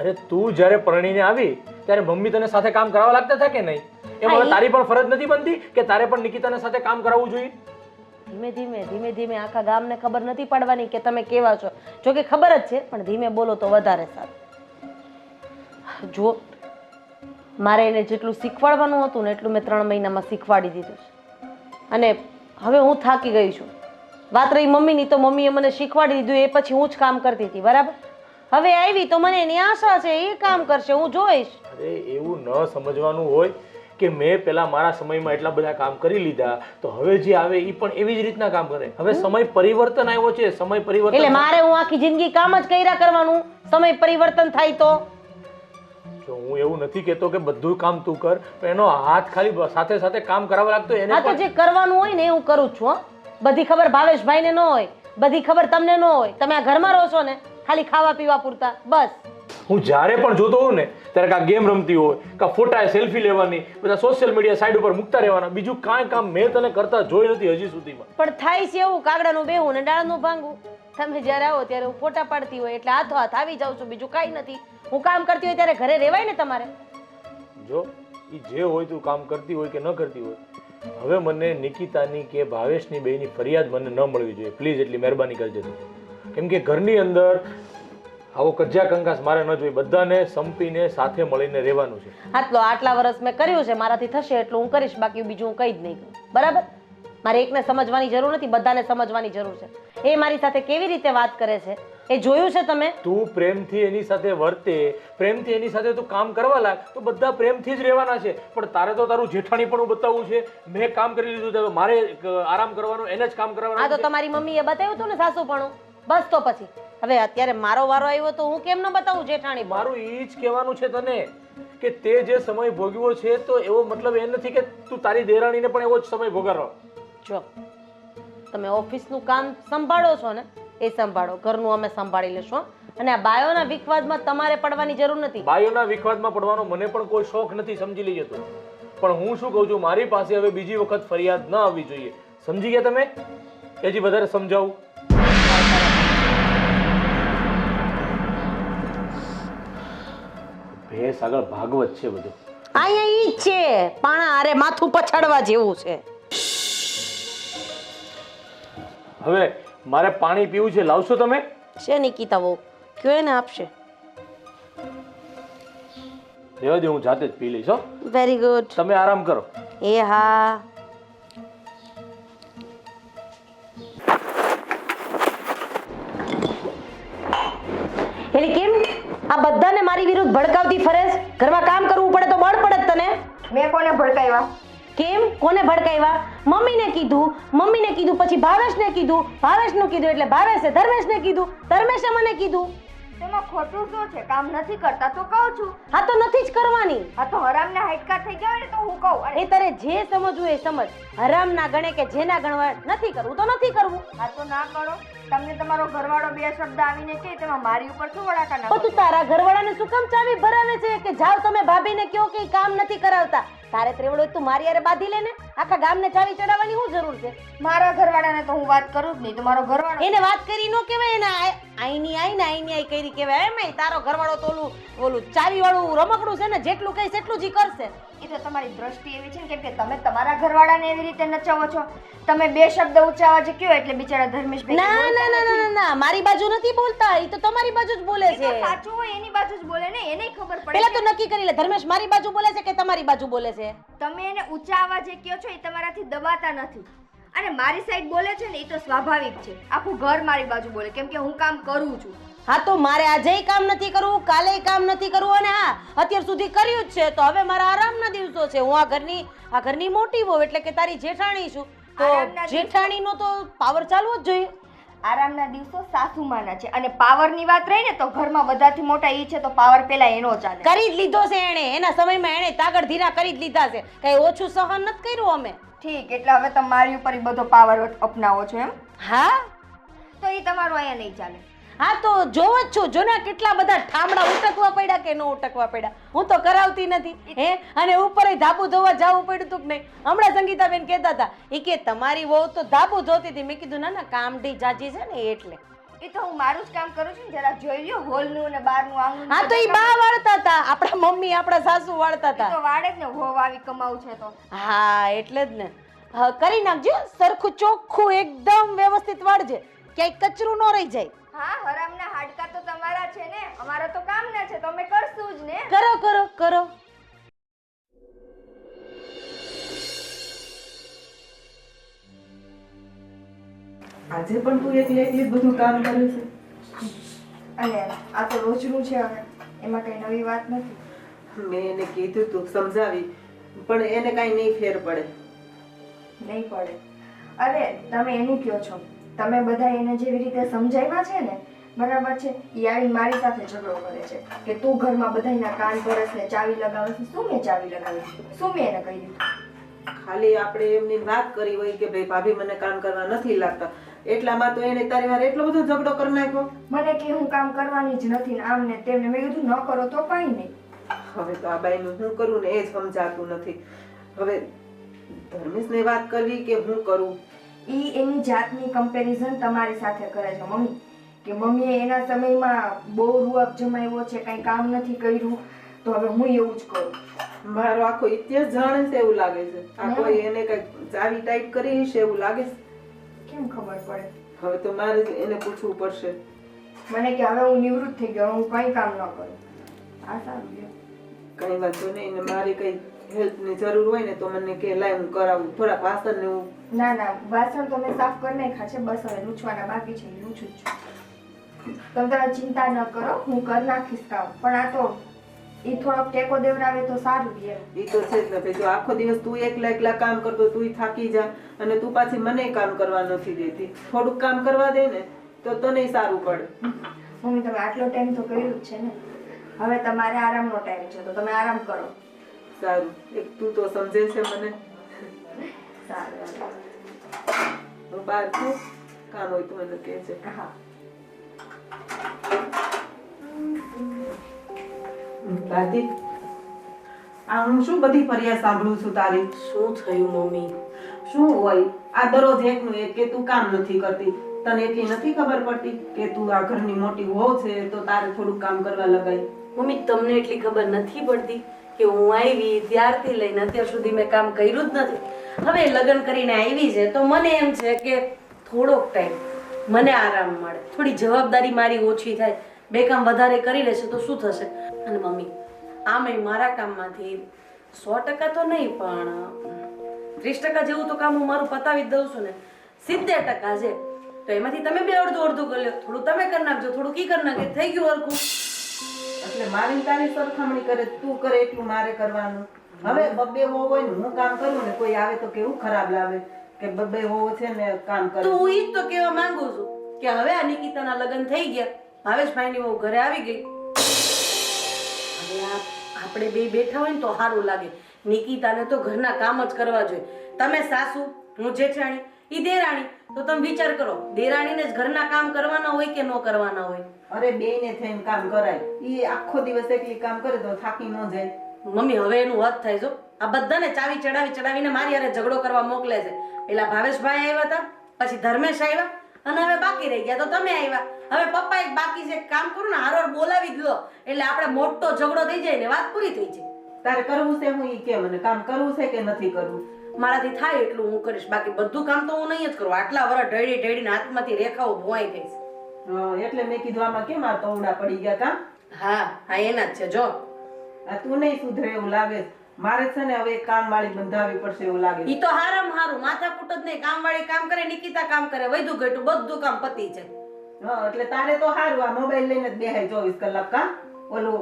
અરે તું જ્યારે પરણીને આવી ત્યારે મમ્મી તને સાથે કામ કરાવવા લાગતા હતા કે નહીં? એમાં તારી પણ ફરજ નથી બનતી કે તારે પણ નિકિતાને સાથે કામ કરાવવું જોઈએ? ધીમે ધીમે આખા ગામને ખબર નથી પડવાની કે તમે કેવા છો. જો કે ખબર જ છે, પણ ધીમે બોલો તો વધારે સારું. જો મારે એને જેટલું શીખવાડવાનું હતું ને એટલું મેં 3 મહિનામાં શીખવાડી દીધું છે. અને હવે હું થાકી ગઈ છું. વાત રહી મમ્મીની, તો મમ્મીએ મને શીખવાડી દીધું, એ પછી હું જ કામ કરતી હતી, બરાબર. હવે આવી તો મને એની આશા છે, એ કામ કરશે, હું જોઈશ. અરે એવું ન સમજવાનું હોય કે મેં પેલા મારા સમયમાં એટલા બધા કામ કરી લીધા તો હવે જે આવે એ પણ એવી જ રીતના કામ કરે. હવે સમય પરિવર્તન આવ્યો છે, સમય પરિવર્તન. એટલે મારે હું આખી જિંદગી કામ જ કર્યા કરવાનું? સમય પરિવર્તન થાય તો? જો હું એવું નથી કહેતો કે બધું કામ તું કર, પણ એનો હાથ ખાલી સાથે સાથે કામ કરાવવા લાગતો એને હા, તો જે કરવાનું હોય ને એ હું કરું જ છું. હો, બધી ખબર ભાવેશભાઈને ન હોય, બધી ખબર તમને ન હોય. તમે આ ઘરમાં રહો છો ને ખાલી ખાવા પીવા પૂરતા, બસ. હું જ્યારે પણ જોતો હોઉં ને ત્યારે કાં ગેમ રમતી હોય, કાં ફોટા સેલ્ફી લેવાની, બધા સોશિયલ મીડિયા સાઈડ ઉપર મૂકતા રહેવાના. બીજું કાંઈ કામ મેં તને કરતા જોઈ નથી હજી સુધીમાં. પણ થાય છે એવું, કાગડાનું બેહું ને ડાળનું ભાંગવું. તમે જ્યારે આવો ત્યારે હું ફોટા પાડતી હોય એટલે હાથો હાથ આવી જાઉં છું, બીજું કાંઈ નથી. હું કામ કરતી હોય ત્યારે ઘરે રહેવાય ને તમારે. જો એ જે હોય તું કામ કરતી હોય કે ન કરતી હોય, હવે મને નિકિતાની કે ભાવેશની બેયની ફરિયાદ મને ન મળવી જોઈએ પ્લીઝ. એટલી મહેરબાની કરજે તું. કેમ કે ઘરની અંદર આવો કજ્જા કંકાસ મારે ન જોઈએ. બધાને સંપીને સાથે મળીને રહેવાનું છે. આટલા વર્ષ મેં કર્યું છે, મારાથી થશે એટલું હું કરીશ, બાકી બીજું હું કંઈ જ નહીં કરું, બરાબર. મારે એકને સમજવાની જરૂર નથી, બધાને સમજવાની જરૂર છે. એ મારી સાથે કેવી રીતે વાત કરે છે એ જોયું છે તમે? તું પ્રેમથી એની સાથે વર્તે, પ્રેમથી એની સાથે તું કામ કરવા લાગ તો બધા પ્રેમથી જ રહેવાના છે. પણ તારે તો તારું જેઠાણી પણ બતાવવું છે. મેં કામ કરી લીધું તો મારે આરામ કરવાનો, એને જ કામ કરવાનું. આ તો તમારી મમ્મીએ બતાવ્યું હતું ને સાસુપણું, બસ. તો પછી હવે અત્યારે મારો વારો આવ્યો તો હું કેમ ન બતાવું જેઠાણી? મારું એ જ કહેવાનું છે તને કે તે જે સમય ભોગવ્યો છે તો એવો મતલબ એ નથી કે તું તારી દેરાણીને પણ એવો જ સમય ભોગવવાનો. જો તમે ઓફિસનું કામ સંભાળો છો ને એ સંભાળો, ઘરનું અમે સંભાળી લેશું. અને આ બાયોના વિખવાદમાં તમારે પડવાની જરૂર નથી. બાયોના વિખવાદમાં પડવાનો મને પણ કોઈ શોખ નથી, સમજી લઈએ તું. પણ હું શું કહું છું, મારી પાસે હવે બીજી વખત ફરિયાદ ન આવવી જોઈએ. સમજી ગયા તમે? હજી વધારે સમજાવું? ભેસ આગળ ભાગવત છે બધું. અહીંયા ઈ જ છે, પાણા અરે માથું પછાડવા જેવું છે. હવે મારે પાણી પીવું છે, લાવશો તમે? છે નિકિતા વહુ, કયો એને આપશે. રહેવા દે, હું જાતે જ પી લઈશ. હો, વેરી ગુડ. તમે આરામ કરો. એ હા. એટલે કેમ આ બધાને મારી વિરુદ્ધ ભડકાવતી ફરે? ઘરમાં કામ કરવું પડે તો બળ પડે તને. મેં કોને ભડકાવ્યા? કેમ? કોને ભડકાવ્યા? મમ્મીને કીધું, પછી ભાવેશને કીધું, ભાવેશનું કીધું એટલે ભાવેશે ધર્મેશને કીધું, ધર્મેશે મને કીધું. તેમાં ખોટું શું છે? કામ નથી કરતા તો કહું છું. હા તો નથી જ કરવાની. આ તો હરામના હાડકા થઈ ગયા હોય ને તો હું કહું. એ તારે જે સમજવું એ સમજ. હરામ ના ગણે કે જેના ગણવા નથી કરવું તો નથી કરવું. આ તો ના કરો. તમને તમારો ઘરવાળો 2 શબ્દ આવીને કહે તેમાં મારી ઉપર શું વડાકા નાખો? તું તારા ઘરવાળાને શું કામ ચાવી ભરાવે છે કે જાવ તમે ભાભીને કહો કે કામ નથી કરાવતા? તારે ત્રેવડો તું મારી હારે બાંધી લે ને. આખા ગામને ચાવી ચડાવવાની શું જરૂર છે? મારા ઘરવાળાને તો હું વાત કરું જ નહીં. તો મારો ઘરવાળો એને વાત કરી નો કહેવાય, એને આઈની આઈ કરી કહેવાય. એમ તારો ઘરવાળો તો ઓલું ચાવી વાળું રમકડું છે ને, જેટલું કહીશ એટલું જ ઈ કરશે. એ તો તમારી દ્રષ્ટિ એવી છે ને, કેમ કે તમે તમારા ઘરવાળાને એવી રીતે નચાવો છો. તમે બે શબ્દ ઊંચા અવાજે કયો એટલે બિચારા ધર્મેશભાઈ ના ના ના ના ના, મારી બાજુ નથી બોલતા, ઈ તો તમારી બાજુ જ બોલે છે. સાચું હોય એની બાજુ જ બોલે ને, એને ખબર પડે. પેલા તો નક્કી કરી લે, ધર્મેશ મારી બાજુ બોલે છે કે તમારી બાજુ બોલે છે? તમે એને ઊંચા અવાજે કયો છો એ તમારાથી દબાતા નથી. અને મારી સાઈડ બોલે છે ને એ તો સ્વાભાવિક છે. આખું ઘર મારી બાજુ બોલે કેમ કે હું કામ કરું છું. હા તો મારે આજે કામ નથી કરવું, કાલે કામ નથી કરવું, અને હા અત્યાર સુધી કર્યું જ છે, તો હવે મારા આરામના દિવસો છે. હું આ ઘરની મોટી વહુ એટલે કે તારી જેઠાણી છું, તો આરામના દિવસો? જેઠાણીનો તો પાવર ચાલવો જ જોઈએ. આરામના દિવસો સાસુમાના છે. અને પાવરની વાત રહી ને, તો ઘરમાં બધાથી મોટા ઈ છે, તો પાવર પેલા એનો ચાલે. કરી જ લીધો છે એણે, એના સમયમાં એણે તાગડ ધીરા કરી જ લીધા છે, કઈ ઓછું સહન નથી કર્યું અમે. ઠીક, એટલે હવે તમે મારી ઉપર ઈ બધો પાવર અપનાવો છો એમ? હા તો એ તમારું અહીંયા નહીં ચાલે. હા તો જોવો જ છો, જો ને કેટલા બધા ઠામડા ઉટકવા પડ્યા કે ન ઉટકવા પડ્યા. હું તો કરાવતી નથી હે, અને ઉપર ધાબુ ધોવા જવું પડ્યું તું કે નહીં. હમણાં સંગીતાબેન કહેતા હતા, એ કે તમારી વહુ તો ધાબુ ધોતી હતી. મેં કીધું ના ના, કામઢી જાજી છે ને એટલે. એ તો હું મારું જ કામ કરું છું ને, જરા જોઈ લ્યો હોલનું ને બહારનું આંગણું. હા તો એ બા વાળતા હતા, આપણા મમ્મી આપણા સાસુ વાળતા ઈ તો હતા. વાળે જ ને, હોવ આવી કમાવું છે તો. હા એટલે જ ને. હા, કરી નાખજો, સરખું ચોખ્ખું એકદમ વ્યવસ્થિત વાળજે, ક્યાંય કચરું ન રહી જાય. હા, હરામના હાડકા તો તમારા છે ને, અમારા તો કામના છે, તો અમે કરશું જ ને. કરો કરો કરો. આજે પણ તું એકલી બધું કામ કરે છે? અને આ તો રોજનું છે, હવે એમાં કઈ નવી વાત નથી. મેં એને કીધું તું સમજાવી, પણ એને કાંઈ નહીં ફેર પડે. નહીં પડે. અરે તમે એનું કયો છો, તમે બધા એને જેવી રીતે સમજાવ્યા છે ને, બરાબર છે, એ આવી મારી સાથે ઝઘડો કરે છે કે તું ઘરમાં બધાયના કાન ભરસ ને ચાવી લગાવે છે. શું મેં ચાવી લગાવી? શું મેં એને કહી દીધું? ખાલી આપણે એમની વાત કરી હોય કે ભાઈ ભાભી મને કામ કરવા નથી લાગતા, એટલામાં તો એને તારી વાર એટલો બધો ઝઘડો કરી નાખ્યો. મને કે હું કામ કરવાની જ નથી ને આમ ને તેમને. મેં કીધું ન કરો તો કઈ નહીં. હવે તો આ બાઈનું હું કરું ને એ જ સમજાતું નથી. હવે ધર્મેશને વાત કરવી કે હું કરું? ઈ એની જાતની કમ્પેરિઝન તમારી સાથે કરે છે મમ્મી, કે મમ્મીએ એના સમયમાં બહુ રૂઅપ જમાવ્યો છે, કઈ કામ નથી કર્યું, તો હવે હું એવું જ કરું. મારો આખો ઇતિહાસ જાણે છે એવું લાગે છે. આ કોઈ એને કઈ ચાવી ટાઈપ કરી છે એવું લાગે છે. કેમ ખબર પડે? હવે તો મારે જ એને પૂછવું પડશે. મને કે હવે હું નિવૃત્ત થઈ ગયો, હું કઈ કામ ન કરું. આ સારું લ્યો. કઈ વાંધો નહીં, ને મારી કઈ હેલ્પ ની જરૂર હોય ને તો મને કે લાય હું કરાવું. થોડાક વાસણ ને હું. ના ના, વાસણ તો મેં સાફ કરી નાખ્યા છે, બસ હવે લૂછવાના બાકી છે, લૂછું જ છું. તમે ચિંતા ન કરો, હું કરી નાખીશ કામ. પણ આ તો એ થોડોક ટેકો દેવડાવે તો સારું રહે. ઈ તો છે જ ને ભાઈ, જો આખો દિવસ તું એકલા કામ કરતો, તું થાકી જા, અને તું પાછી મને કામ કરવા નથી દેતી. થોડુંક કામ કરવા દે ને તો તને સારું પડે. મમ્મી તમે આટલો ટાઈમ તો કર્યું જ છે ને, હવે તમારે આરામનો ટાઈમ છે, તો તમે આરામ કરો. સારું, એક તું તો સમજે છે મને. સારું. હું બહાર છું, કામ હોય તો મને કહેજે. હા. દાદી, આ હું શું બધી ફરિયાદ સાંભળું છું તારી? શું થયું મમ્મી? શું હોય આ દરરોજ એકનું એક કે તું કામ નથી કરતી? તને એટલી નથી ખબર પડતી કે તું આ ઘરની મોટી વહુ છે તો તારે થોડું કામ કરવા લગાય? મમ્મી તમને એટલી ખબર નથી પડતી કે હું આવી ત્યારથી લઈને અત્યાર સુધી મેં કામ કર્યું જ નથી. હવે લગ્ન કરીને આવી છે તો મને એમ છે કે થોડોક ટાઈમ મને આરામ મળે, થોડી જવાબદારી મારી ઓછી થાય, બે કામ વધારે કરી લેશે તો શું થશે. અને મમ્મી આમેય મારા કામમાંથી 100% તો નહીં પણ 30% જેવું તો કામ હું મારું પતાવી જ દઉં છું ને. 70% છે તો એમાંથી તમે બે અડધું અડધું કરી લો, થોડું તમે કરી નાખજો, થોડું કી કરી નાખે, થઈ ગયું હરખું. એટલે મારી તારી સરખામણી કરે, તું કરે એટલું મારે કરવાનું. હવે બબ્બે હોવ હોય ને હું કામ કરું ને કોઈ આવે તો કેવું ખરાબ લાગે કે બબ્બે હોવ છે ને કામ કરે. તો હું ઈ જ તો કહેવા માંગુ છું કે હવે આ નિકિતાના લગ્ન થઈ ગયા, ભાવેશભાઈની વહુ ઘરે આવી ગઈ, હવે આપણે બે બેઠા હોય ને તો સારું લાગે. નિકિતાને તો ઘરના કામ જ કરવા જોઈએ. તમે સાસુ, હું જેઠાણી, ઈ દેરાણી, તો તમે વિચાર કરો દેરાણીને જ ઘરના કામ કરવાના હોય કે ન કરવાના હોય? અરે બેયને થઈને કામ કરાય. ઈ આખો દિવસ એકલી કામ કરે તો થાકી ન જાય. મમ્મી હવે એનું હદ થાય જો, આ બધાને ચાવી ચડાવીને મારી હારે ઝઘડો કરવા મોકલે છે. પેલા ભાવેશભાઈ આવ્યા હતા, પછી ધર્મેશ આવ્યા, અને હવે બાકી રહી ગયા તો તમે આવ્યા. હવે પપ્પા એક બાકી છે, કામ કરું ને હારોર બોલાવી દો એટલે આપણે મોટો ઝઘડો થઈ જાય ને વાત પૂરી થઈ જાય. તારે કરવું છે હું ઈ કે મને કામ કરવું છે કે નથી કરવું? મારાથી થાય એટલું હું કરીશ, બાકી બધું કામ તો હું નહીં જ કરું. આટલા વર્ષ ઢળી હાથમાંથી રેખાઓ ભોવાઈ ગઈ છે. એટલે મેં કીધું આમાં કેમ આ તોડા પડી ગયા કામ? હા એના જ છે. જો આ તું નહીં સુધરે એવું લાગે છે. મારે છે ને હવે કામ વાળી બંધાવી પડશે એવું લાગે ઈ તો હારામ હારું માથાકૂટ જ નહીં. કામવાળી કામ કરે, નિકિતા કામ કરે, વૈધું ઘટ્યું બધું કામ પતી જાય. એટલે તારે તો સારું આ મોબાઈલ લઈને જ બેહાય 24 કલાક કામ. ઓલું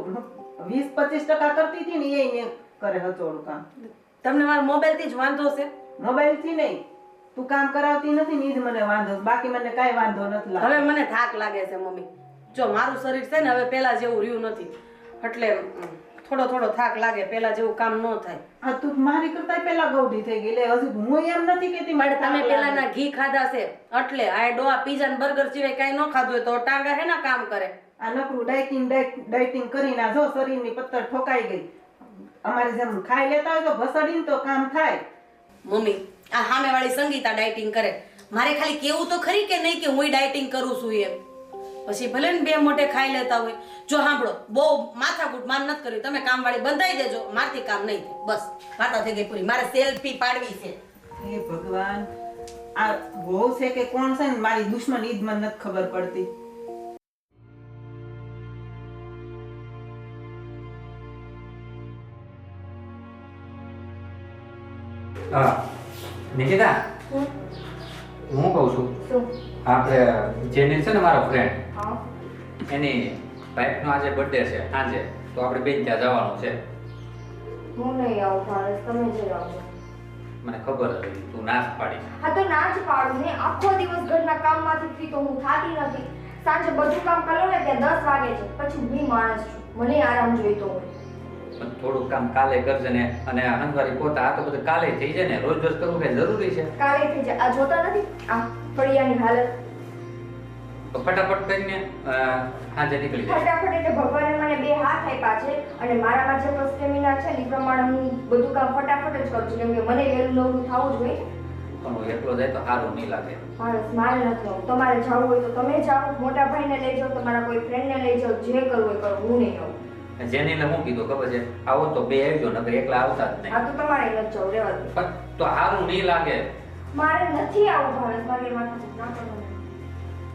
20-25% કરતી હતી ને એ કરે હચોડું કામ. તમને મારા મોબાઈલ થી જ વાંધો છે? મોબાઈલ થી નહીં, તું કામ કરાવતી નથી ને ઈ જ મને વાંધો છે. બાકી મને કાંઈ વાંધો નથી લાગતો. હવે મને થાક લાગે છે મમ્મી. જો મારું શરીર છે ને હવે પેલા જેવું રહ્યું નથી, એટલે થોડો થાક લાગે. પેલા જેવું કામ ન થાય. આ તું મારી કરતા પેલા ગૌડી થઈ ગઈ. એટલે હજુ હું એમ નથી કેતી મારે તમે પેલાના ઘી ખાધા છે એટલે આ ડોહા પીઝા ને બર્ગર સિવાય કઈ ન ખાધું હોય તો ટાંગા હે ના કામ કરે. આ નકરું ડાયટિંગ કરીને આ જો શરીરની પત્તર ઠોકાઈ ગઈ. અમારે જેમ ખાઈ લેતા હોય તો ભસડીને તો કામ થાય. મમ્મી આ સામેવાળી સંગીતા ડાયટિંગ કરે, મારે ખાલી કેવું તો ખરી કે નહીં કે હું ડાયટિંગ કરું છું એમ. પછી ભલે ને બે મોઢે ખાઈ લેતા હોય. જો સાંભળો, બહુ માથાકૂટ માન નથી કરી. તમે કામવાળી બંધાઈ દેજો, મારથી કામ નહીં થાય. બસ વાર્તા થઈ ગઈ પૂરી. મારે સેલ્ફી પાડવી છે. હે ભગવાન, આ બહુ છે કે કોણ છે ને મારી દુશ્મન ઈ જ મને નથી ખબર પડતી. નિકિતા, હું કહું છું શું? આપણે જેની છે ને મારો ફ્રેન્ડ, હા એની વાઈફનો આજે બર્થડે છે સાંજે, તો આપણે બેન ત્યાં જવાનું છે. હું નહીં આવું ભાવેશ, તમે જઈ આવજો. મને ખબર હતી તું નાશ પાડી. હા તો ના જ પાડું ને. આખો દિવસ ઘરના કામમાંથી ફ્રી તો હું થાતી નથી. સાંજે બધું કામ કરો ને ત્યાં 10 વાગે છે. પછી હું માણસ છું, મને આરામ જોઈતો હોય. પણ થોડુંક કામ કાલે કરજે ને, અને હંગવારી પોતા આ તો બધું કાલે થઈ જાય ને. રોજ કરવું કઈ જરૂરી છે? કાલે થઈ જાય. આ જોતા નથી આ ફળિયાની હાલત? તો ફટાફટ કરીને સાંજે નીકળી જાય. ફટાફટ એટલે ભગવાને મને 2 હાથ આપ્યા છે અને મારામાં જે સ્ટેમિના છે ને એ પ્રમાણે હું બધું કામ ફટાફટ જ કરું છું. કેમ કે મને વહેલું નવરું થવું જોઈએ. પણ હું એકલો જાય તો સારું નહીં લાગે. મારે મારે નથી આવું. તમારે જવું હોય તો તમે જાઓ, મોટા ભાઈને લઈ જાઓ, તમારા કોઈ ફ્રેન્ડને લઈ જાઓ, જે કરવું હોય કરો. હું નહીં આવું. જેની એટલે હું કીધું ખબર છે, આવો તો બે આવજો, નકર એકલા આવતા જ નહીં. આ તો તમારે નથી જવું, રહેવા દો. પણ તો સારું નહીં લાગે. મારે નથી આવું ભારત. મારે માથું ના કરવાનું.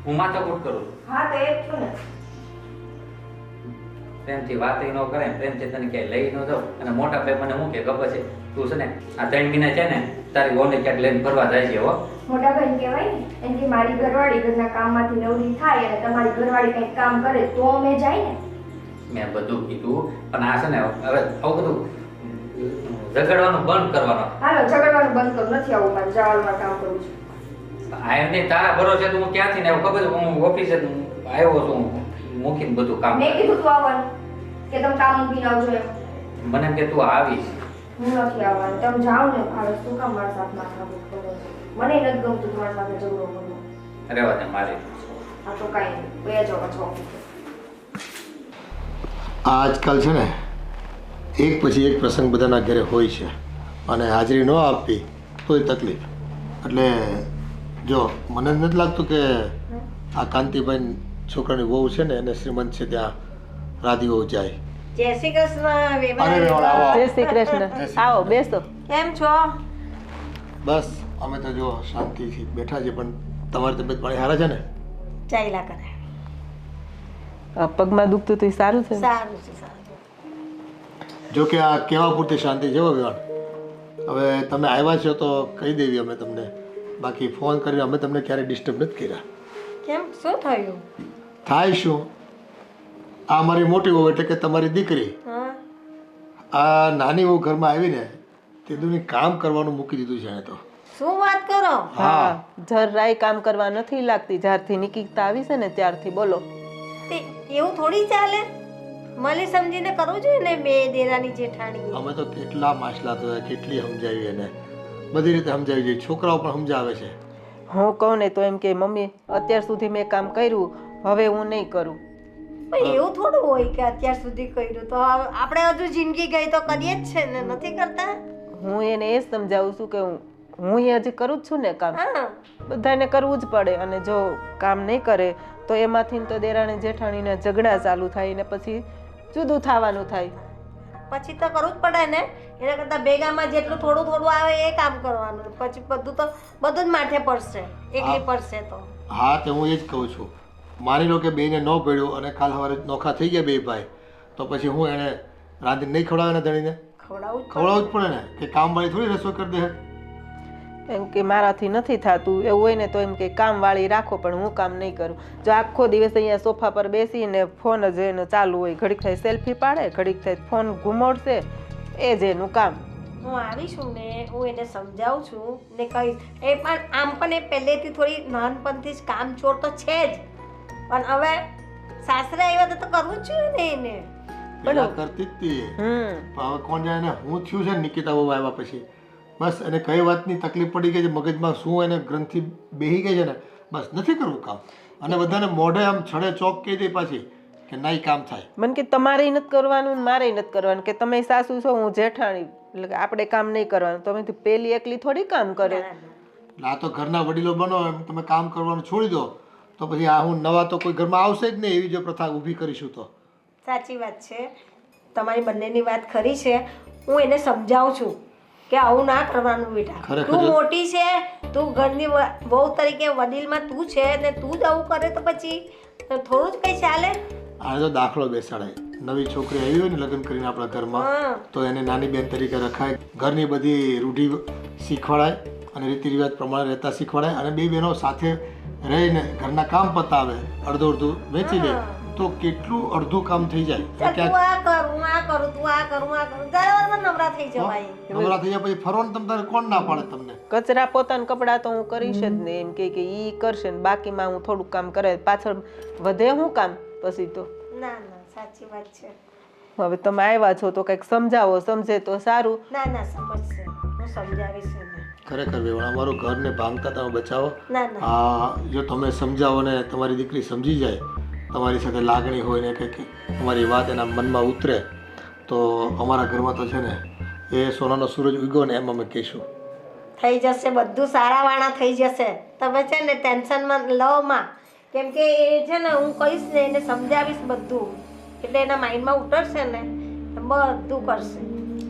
હું માથાકૂટ કરું છું. હા તો એ જ છું ને. પ્રેમથી વાત ન કરે, પ્રેમથી તને ક્યાંય લઈ ન જાઉં. અને મોટા ભાઈ મને શું કે ખબર છે, તું છે ને આ 3 મહિના છે ને તારી વહુને ક્યાંક લઈને ફરવા જાય છે. હો, મોટા ભાઈ કહેવાય ને, એનથી મારી ઘરવાળી ઘરના કામમાંથી નવરી થાય અને તમારી ઘરવાળી કંઈક કામ કરે તો અમે જાય ને. મેં બધું કીધું, પણ આ છે ને હવે આવું બધું ઝઘડવાનું બંધ કરવાનું. હાલો ઝઘડવાનું બંધ કરો. નથી આવું. મારે જવાનું કામ કરું છું. આ એમ નહીં, તારા ભરોસે તો હું ક્યાંથી ને ખબર છે, હું ઓફિસે આવ્યો છું મૂકીને બધું કામ. મેં કીધું તું આવવાનું કે તમે કામ મૂકીને આવજો એમ. મને એમ કે તું આવીશ. હું નથી આવવાનું. તમે જાઓ ને ભાવેશ. શું કામ મારા સાથે માથાકૂટ કરો છો? મને નથી ગમતું તમારી સાથે ઝઘડો કરવો. રહેવા દે મારી. આ તો કાંઈ નહીં. બે જાઓ પાછો. આજકાલ છે ને એક પછી એક પ્રસંગ બધાના ઘરે હોય છે અને હાજરી ન આપવી તોય તકલીફ. એટલે જો મને નથી લાગતું કે આ કાંતિભાઈ છોકરાની વહુ છે ને એને શ્રીમંત છે ત્યાં રાધી જાય. જય શ્રી કૃષ્ણ. અરે વેવાણ, આવો. જય શ્રી કૃષ્ણ. આવો બેસો. કેમ છો? બસ અમે તો જો શાંતિથી બેઠા છીએ, પણ તમારી તબિયત પાણી સારા છે ને? ચાલ્યા કરે. આ પગમાં દુખતું હતું એ સારું છે? સારું છે, સારું. જો કે આ કહેવા પૂરતી શાંતિ છે વેવાણ. હવે તમે આવ્યા છો તો કહી દેવી અમે તમને, બાકી ફોન કરીને અમે તમને ક્યારેય ડિસ્ટર્બ નથી કર્યા. કેમ, શું થયું? થાય શું, આ મારી મોટી વહુ એટલે કે તમારી દીકરી, હા, આ નાની વહુ ઘરમાં આવીને તે દુની કામ કરવાનું મૂકી દીધું છે. એને તો શું વાત કરો? હા, જરાય કામ કરવા નથી લાગતી. જ્યારથી નિકિતા આવી છે ને ત્યારથી. બોલો, એવું થોડી ચાલે. મને સમજીને કરવું જોઈએ ને. બે દેરાની જેઠાણી. અમે તો કેટલા માછલા તો કેટલી સમજાવી એને, બધી રીતે સમજાવી જોઈએ. છોકરાઓ પણ સમજાવે છે. હું કહું ને તો એમ કે મમ્મી અત્યાર સુધી મેં કામ કર્યું, હવે હું નહીં કરું. પણ એવું થોડું હોય કે અત્યાર સુધી કર્યું તો આપણે હજુ જિંદગી ગઈ તો કરીએ જ છે ને, નથી કરતા? હું એને એ જ સમજાવું છું કે હું હજી કરું જ છું ને કામ, હા, બધાને કરવું જ પડે. અને જો કામ નહીં કરે તો એમાંથી તો દેરાણી જેઠાણીના ઝઘડા ચાલુ થાય ને પછી જુદું થવાનું થાય. પછી તો કરવું જ પડે ને. એના કરતાં ભેગામાં જેટલું થોડું થોડું આવે એ કામ કરવાનું, પછી બધું જ માથે પડશે, એકલી પડશે તો. હા તો હું એ જ કહું છું. માની લો કે બેને ન પડ્યું અને કાલ સવારે નોખા થઈ ગયા બે ભાઈ, તો પછી હું એને રાંધીને નહીં ખવડાવે ને ધણીને? ખવડાવવું જ પડે ને, કે કામવાળી થોડી રસોઈ કરી દે. એમ કે મારાથી નથી થતું એવું હોય ને તો એમ કે કામવાળી રાખો, પણ હું કામ નહીં કરું. જો આખો દિવસ અહીંયા સોફા પર બેસીને ફોન જ એનો ચાલુ હોય, ઘડીક થાય સેલ્ફી પાડે, ઘડીક થાય ફોન ઘુમાડશે, એ જ એનું કામ. હું આવીશું ને હું એને સમજાવું છું ને કહીશ. એ પણ આમ પણ એ પહેલેથી થોડી નાનપણથી જ કામચોર તો છે જ, પણ હવે સાસરે આવ્યા તો કરવું જ જોઈએ ને એને. પેલા કરતી જ હતી એ. પણ હવે કોણ જાણે એને હું થયું છે ને નિકિતા બહુ આવ્યા પછી. બસ એને કઈ વાતની તકલીફ પડી ગઈ છે મગજમાં, શું એને ગ્રંથિ બેહી ગઈ છે ને, બસ નથી કરવું કામ. અને બધાને મોઢે આમ છડે ચોક કહી દે પાછી કે નહીં કામ થાય. મને કે તમારે નથી કરવાનું ને મારે નથી કરવાનું, કે તમે સાસુ છો હું જેઠાણી, એટલે કે આપણે કામ નહીં કરવાનું. તમે તો પેલી એકલી થોડી કામ કરે. આ તો ઘરના વડીલો બનો એમ તમે કામ કરવાનું છોડી દો તો પછી આ હું નવા તો કોઈ ઘરમાં આવશે જ નહીં. એવી જો પ્રથા ઊભી કરીશું તો. સાચી વાત છે, તમારી બંનેની વાત ખરી છે. હું એને સમજાવું છું કે આવું ના કરવાનું બેટા. તું મોટી છે, તું ઘરની વહુ તરીકે વડીલમાં તું છે ને તું જ આવું કરે તો પછી થોડું જ કઈ ચાલે. આને તો દાખલો બેસાડાય. નવી છોકરી આવી હોય ને લગ્ન કરીને આપણા ઘરમાં, તો એને નાની બેન તરીકે રખાય, ઘરની બધી રૂઢિ શીખવાડાય અને રીતિ રિવાજ પ્રમાણે રહેતા શીખવાડાય, અને બે બહેનો સાથે રહીને ઘરના કામ પતાવે, અડધું અડધું વેચી દે તો કેટલું અડધું કામ થઈ જાય. તું આ કર, હું આ કરું, તું આ કર, હું આ કરું, જરા નવરા થઈ જવાય. નવરા થઈ જાય પછી ફરવાનું તમ તારે કોણ ના પાડે તમને? કચરા પોતાના કપડાં તો હું કરીશ જ ને, એમ કે ઈ કરશે ને બાકીમાં હું થોડુંક કામ કરે, પાછળ વધે હું કામ પછી તો. ના ના, સાચી વાત છે. હવે તમે આવ્યા છો તો કંઈક સમજાવો, સમજે તો સારું. ના ના, સમજશે, હું સમજાવીશ એને. ખરેખર વેવણ અમારું ઘરને ભાંગતા તમે બચાવો. ના ના, આ જો તમે સમજાવો ને તમારી દીકરી સમજી જાય, તમારી સાથે લાગણી હોય ને કંઈક તમારી વાત એના મનમાં ઉતરે, તો અમારા ઘરમાં તો છે ને એ સોનાનો સૂરજ ઉગ્યો ને એમ અમે કહીશું. થઈ જશે બધું, સારા વાળા થઈ જશે. તમે છે ને ટેન્શનમાં લવમાં, કેમ કે એ છે ને હું કહીશ ને એને સમજાવીશ બધું, એટલે એના માઇન્ડમાં ઉતરશે ને બધું કરશે.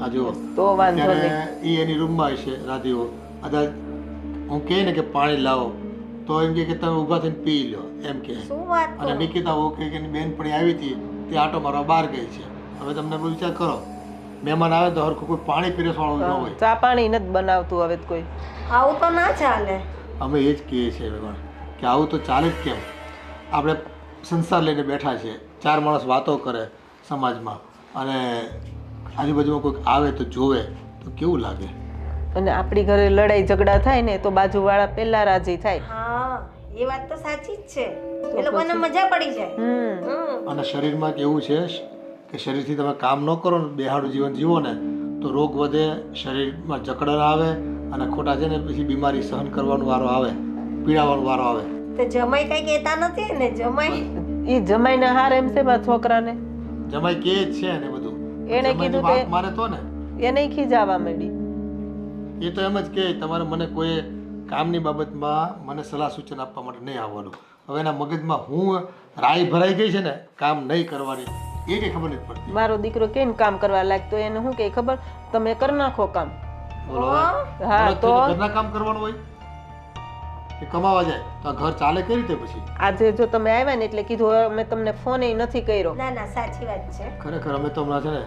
આ જુઓ તો વાંધો નહીં. ત્યારે એ એની રૂમમાં હશે રાધીઓ, કદાચ હું કહે ને કે પાણી લાવો તો એમ કે તમે ઊભા થઈને પી લો એમ કે. શું વાત અને કરો? નિકિતા કે એની બેનપણી આવી હતી તે આટો મારવા બહાર ગઈ છે. હવે તમને બધું વિચાર કરો, મહેમાન આવે તો હરખું કોઈ પાણી પીરસવાળું ન હોય. ચા પાણી નથી બનાવતું હવે કોઈ. આવું તો ના ચાલે. અમે એ જ કહીએ છીએ વેવણ કે આવું તો ચાલે જ કેમ? આપણે સંસાર લઈને બેઠા છીએ, ચાર માણસ વાતો કરે સમાજમાં, અને આજુબાજુમાં કોઈક આવે તો જોવે તો કેવું લાગે? અને આપણી ઘરે લડાઈ ઝઘડા થાય ને તો બાજુવાળા પહેલા રાજી થાય. હા, એ વાત તો સાચી જ છે. એ લોકોને મજા પડી જાય. અને શરીરમાં કેવું છે કે શરીરથી તમે કામ ન કરો ને, બેહાડું જીવન જીવો ને તો રોગ વધે, શરીરમાં જકડન આવે અને ખોટા છે ને પછી બીમારી સહન કરવાનો વારો આવે, પીડાવાનો વારો આવે. તો જમાઈ કઈ કહેતા નથી ને? જમાઈ ઈ જમાઈને હાર એમ છે મારા છોકરાને. જમાઈ કે જ છે ને બધું. એને કીધું તે મારે તો ને એને ખીજાવા માંડી. એ તો એમ જ કે તમારે મને કોઈ કામની બાબતમાં મને સલાહ સૂચન આપવા માટે નહીં આવવાનું. હવે એના મગજમાં હું રાઈ ભરાઈ ગઈ છે ને કામ નહીં કરવાની, એ કંઈ ખબર નથી પડતી. મારો દીકરો કેમ કામ કરવા લાગતો, એને શું કે ખબર, તમે કરી નાખો કામ. બોલો હા તો ઘરના કામ કરવાનું હોય કે કમાવા જાય તો આ ઘર ચાલે કઈ રીતે પછી? આજે જો તમે આવ્યા ને એટલે કીધું હવે અમે તમને ફોન નથી કર્યો. ના ના, સાચી વાત છે. ખરેખર અમે તો હમણાં છે ને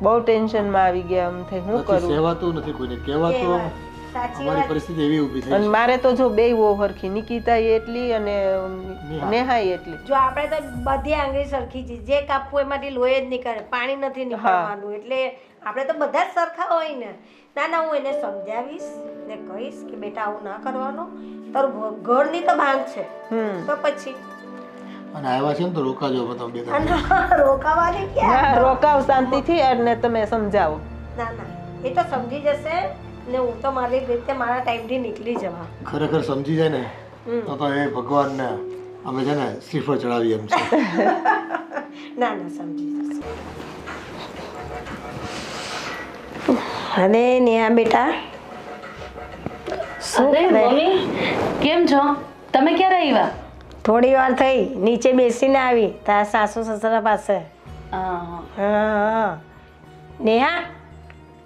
બહુ ટેન્શનમાં આવી ગયા. આમ થઈ હું નથી કરું, સહેવાતું નથી કોઈને કહેવાતું. સાચી અમારી વાત. પરિસ્થિતિ એવી ઊભી થઈ અને છે. મારે તો જો બેય બહુ હરખી, નિકિતા એટલી અને નેહાય એટલી. જો આપણે તો બધી આંગળી સરખી છે, જે કાપવું એમાંથી લોહી જ નીકળે, પાણી નથી નીકળવાનું, એટલે આપણે તો બધા જ સરખા હોય ને. ના ના, હું એને સમજાવીશ ને કહીશ કે બેટા આવું ના કરવાનું, તારું ઘરની તો ભાંગ છે. તો પછી અને આવ્યા છે ને તો રોકાજો અમે તમે બે ત્રણ. રોકાવાની ક્યાં? હા, રોકાવ શાંતિથી અને તમે સમજાવો. ના ના, એ તો સમજી જશે ને હું તો મારી રીતે મારા ટાઈમથી નીકળી જવા. ખરેખર સમજી જાય ને તો એ ભગવાનને અમે છે ને શ્રીફળ ચડાવીએ એમ છે. ના ના સમજી જશે. અરે નેહા બેટા શું અરે કરે? મમ્મી કેમ છો? તમે ક્યારે આવ્યા? થોડી વાર થઈ, નીચે બેસીને આવી તારા સાસુ સસરા પાસે. હા. હા નેહા,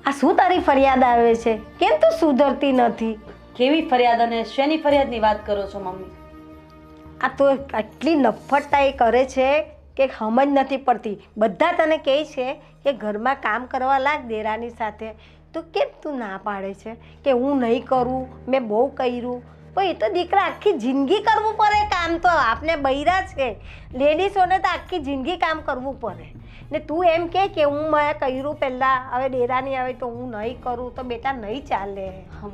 આ શું તારી ફરિયાદ આવે છે? કેમ તું સુધરતી નથી? કેવી ફરિયાદ અને શેની ફરિયાદની વાત કરો છો મમ્મી? આ તો આટલી નફ્ફટાઈ કરે છે કે સમજ નથી પડતી. બધા તને કહે છે કે ઘરમાં કામ કરવા લાગ દેરાની સાથે, તો કેમ તું ના પાડે છે કે હું નહીં કરું, મેં બહુ કર્યું? પણ એ તો દીકરા આખી જિંદગી કરવું પડે કામ. તો આપને બૈરા છે, લેડીઝોને તો આખી જિંદગી કામ કરવું પડે ને તું એમ કે હું મેં કર્યું પહેલાં, હવે દેરાની આવે તો હું નહીં કરું, તો બેટા નહીં ચાલે.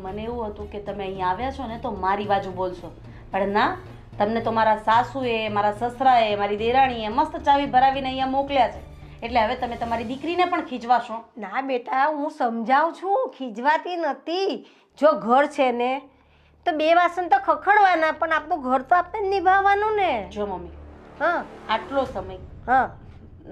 મને એવું હતું કે તમે અહીંયા આવ્યા છો ને તો મારી બાજુ બોલશો, પણ ના, તમને તો મારા સાસુએ, મારા સસરાએ, મારી દેરાણીએ મસ્ત ચાવી ભરાવીને અહીંયા મોકલ્યા છે, એટલે હવે તમે તમારી દીકરીને પણ ખીજવાશો. ના બેટા, હું સમજાવું છું, ખીજવાતી નથી. જો ઘર છે ને તો બે વાસણ તો ખખડવાના, પણ આપણું ઘર તો આપણે જ નિભાવવાનું ને. જો મમ્મી, હા આટલો સમય હા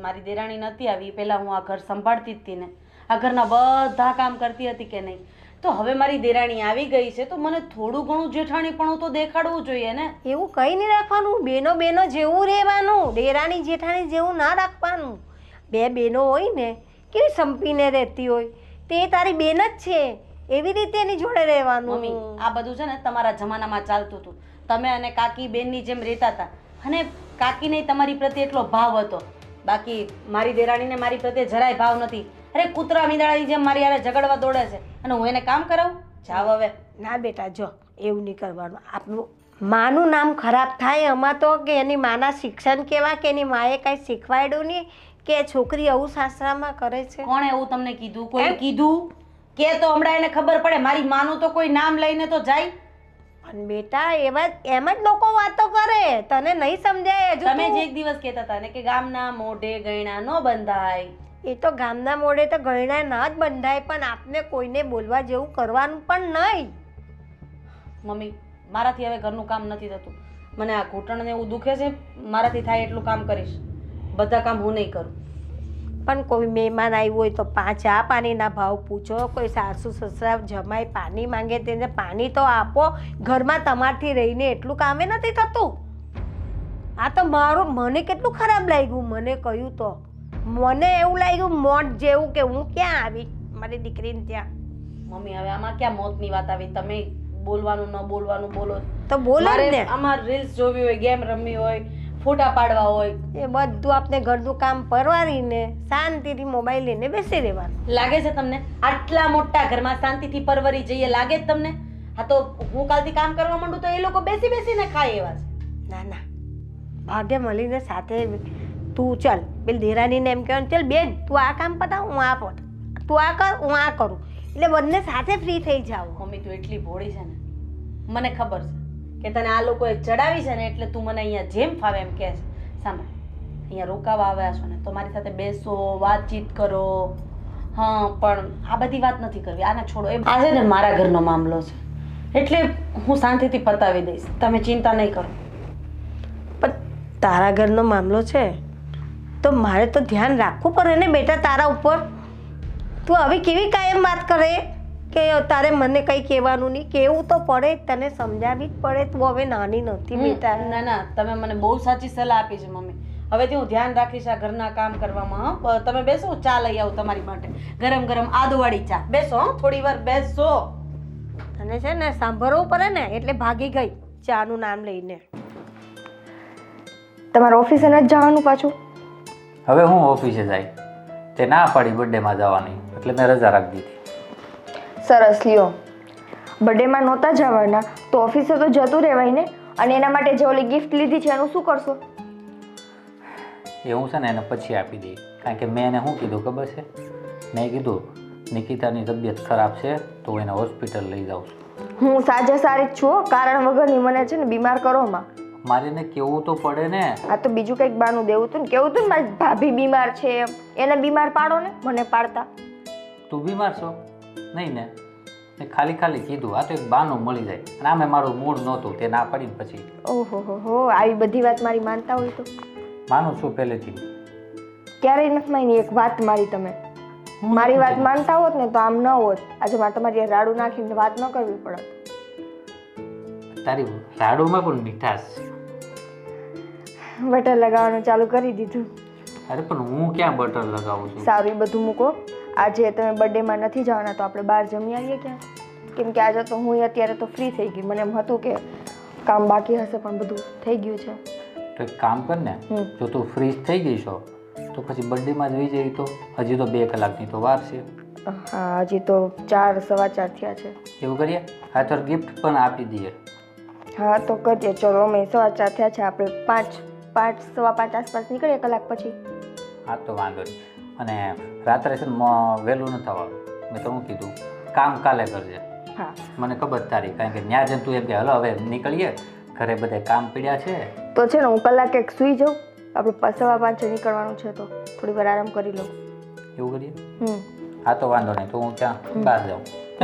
મારી દેરાણી નથી આવી, પહેલાં હું આ ઘર સંભાળતી જ હતી ને, આ ઘરના બધા કામ કરતી હતી કે નહીં, તો હવે મારી દેરાણી આવી ગઈ છે તો મને થોડું ઘણું જેઠાણીપણું તો દેખાડવું જોઈએ ને. એવું કંઈ નહીં રાખવાનું, બેનો બેનો જેવું રહેવાનું, દેરાણી જેઠાણી જેવું ના રાખવાનું. બે બેનો હોય ને કેવી સંપીને રહેતી હોય, તે તારી બેન જ છે, એવી રીતે એની જોડે રહેવાનું. મમ્મી, આ બધું છે ને તમારા જમાનામાં ચાલતું હતું. તમે અને કાકી બેનની જેમ રહેતા હતા, અને કાકીને તમારી પ્રત્યે એટલો ભાવ હતો, બાકી મારી દેરાણીને મારી પ્રત્યે જરાય ભાવ નથી. અરે કૂતરા મીંડાળાની જેમ મારી યારે ઝઘડવા દોડે છે, અને હું એને કામ કરાવું? જાવ હવે. ના બેટા, જો એવું નહીં કરવાનું. આપણું માનું નામ ખરાબ થાય એમાં તો, કે એની માના શિક્ષણ કેવા, કે એની માએ કાંઈ શીખવાડ્યું નહીં, કે છોકરી આવું સાસરામાં કરે છે. કોણે એવું તમને કીધું? કોઈ કીધું કે તો હમણાં એને ખબર પડે. મારી માનું તો કોઈ નામ લઈને તો જાય. પણ બેટા એમ જ લોકો વાતો કરે, તને નહીં સમજાય હજુ. તમે જ એક દિવસ કહેતા હતા ને કે ગામના મોઢે ગયણા ન બંધાય. એ તો ગામના મોઢે તો ગયણા ના જ બંધાય, પણ આપને કોઈને બોલવા જેવું કરવાનું પણ નહીં. મમ્મી, મારાથી હવે ઘરનું કામ નથી થતું. મને આ ઘૂંટણને એવું દુખે છે, મારાથી થાય એટલું કામ કરીશ, બધા કામ હું નહીં કરું. પણ કોઈ મહેમાન આવ્યું હોય તો ચા પાણીના ભાવ પૂછો, કોઈ સાસુ સસરા જમાઈ પાણી માંગે તેને પાણી તો આપો. ઘરમાં તમારથી રહીને એટલું કામે નથી થતું. આ તો મને કેટલું ખરાબ લાગ્યું. મને કહ્યું તો મને એવું લાગ્યું મોત જેવું, કે હું ક્યાં આવી મારી દીકરીને ત્યાં. મમ્મી, હવે આમાં ક્યાં મોતની વાત આવી? તમે બોલવાનું ન બોલવાનું બોલો તો બોલે જ ને. આમાં રીલ્સ જોવી હોય, ગેમ રમવી હોય, ફોટા પાડવા હોય, એ બધું આપણે ઘરનું કામ પરવારીને શાંતિથી મોબાઈલ લઈને બેસી રહેવાનું. લાગે છે તમને આટલા મોટા ઘરમાં શાંતિથી પરવરી જઈએ? લાગે જ તમને? હા, તો હું કાલથી કામ કરવા માંડું તો એ લોકો બેસી બેસીને ખાય એવા છે. ના ના, ભાગ્ય મળીને સાથે તું ચાલ, પેલી દેરાનીને એમ કહેવાનું, ચાલ બેન તું આ કામ પતાવ, હું આ પત, તું આ કર, હું આ કરું, એટલે બંને સાથે ફ્રી થઈ જાવ. મમ્મી, તું એટલી ભોળી છે ને, મને ખબર છે કે તને આ લોકોએ ચડાવી છે ને, એટલે તું મને અહીંયા જેમ ફાવે એમ કહે છે. સાંભળ, અહીંયા રોકાવા આવ્યા છો ને તો મારી સાથે બેસો, વાતચીત કરો. હા, પણ આ બધી વાત નથી કરવી, આને છોડો. એ આજે ને મારા ઘરનો મામલો છે, એટલે હું શાંતિથી પતાવી દઈશ, તમે ચિંતા નહીં કરો. પણ તારા ઘરનો મામલો છે તો મારે તો ધ્યાન રાખવું પડે ને બેટા તારા ઉપર. તું હવે કેવી કાયમ વાત કરે કે તારે મને કંઈ કહેવાનું નહીં? કહેવું તો પડે, તને સમજાવવી જ પડે. તું હવે નાની નથી બેટા. ના ના, તમે મને બહુ સાચી સલાહ આપી છે મમ્મી. હવેથી હું ધ્યાન રાખીશ આ ઘરના કામ કરવામાં. હા, તમે બેસો, ચા લઈ આવું તમારી માટે, ગરમ ગરમ આદુવાળી ચા. બેસો, થોડી વાર બેસો. તને છે ને સાંભળવું પડે ને, એટલે ભાગી ગઈ ચાનું નામ લઈને. તમારે ઓફિસે નથી જવાનું પાછું? હવે હું ઓફિસે જાય, તે ના પાડી બર્થડેમાં જવાની, એટલે મેં રજા રાખી દીધી. સરસ લ્યો, બર્થડેમાં નહોતા જવાના તો ઓફિસે તો જતું રહેવાય ને. અને એના માટે જે ઓલી ગિફ્ટ લીધી છે એનું શું કરશો? એ હું છે ને એને પછી આપી દઈ, કારણ કે મેં એને શું કીધું ખબર છે? મેં કીધું નિકિતાની તબિયત ખરાબ છે તો હું એને હોસ્પિટલ લઈ જાઉં છું. હું સાજે સારી જ છું, કારણ વગરની મને છે ને બીમાર કરોમાં. મારે એને કેવું તો પડે ને. આ તો બીજું કંઈક બાનું દેવું હતું ને, કેવું હતું ને મારી ભાભી બીમાર છે એમ. એને બીમાર પાડો ને, મને પાડતા. તું બીમાર છો? નહીં ને? મેં ખાલી ખાલી કીધું, આ તો એક બાનું મળી જાય. અને આમે મારું મૂડ નહોતું, તે ના પાડીને પછી. ઓહો હો, આવી બધી વાત મારી માનતા હોય તો? માનું છું પહેલેથી. ક્યારેય નથી માની એક વાત મારી તમે મારી વાત માનતા હોત ને તો આમ ન હોત આજે મારે તમારી હારે રાડું નાખીને વાત ન કરવી પડત તારી રાડુમાં પણ મીઠાશ છે. બટર લગાવવાનું ચાલુ કરી દીધું અરે પણ હું ક્યાં બટર લગાવું છું? સારું એ બધું મૂકો આજે તમે બર્થડેમાં નથી જવાના તો આપણે બહાર જમી આવીએ ક્યાં કેમ કે આજે તો હું અત્યારે તો ફ્રી થઈ ગઈ મને એમ હતું કે કામ બાકી હશે પણ બધું થઈ ગયું છે તો એક કામ કર ને, જો તું ફ્રી થઈ ગઈ છો તો પછી બર્થડેમાં જ વહી જઈ તો હજી તો 2 કલાકની તો વાર છે. હા હજી તો 4 સવા 4 થયા છે એવું કરીએ, હા તો ગિફ્ટ પણ આપી દઈએ. હા તો કરીએ ચલો અમે સવા 4 થયા છે આપણે 5 સવા 5 આસપાસ નીકળીએ કલાક પછી હા તો વાંધો નહીં. અને રાત્રે છે ને વહેલું ન થવાનું. મેં તો હું કીધું કામ કાલે કરજે. હા મને ખબર તારી, કારણ કે ન્યા જઈને તું એમ કે હલો હવે નીકળીએ, ઘરે બધા કામ પડ્યા છે. તો છે ને હું કલાક એક સૂઈ જાઉં આપણે સવા 5 નીકળવાનું છે તો થોડી વાર આરામ કરી લઉં એવું કરીએ? હમ હા તો વાંધો નહીં, તો હું ત્યાં બહાર જાઉં.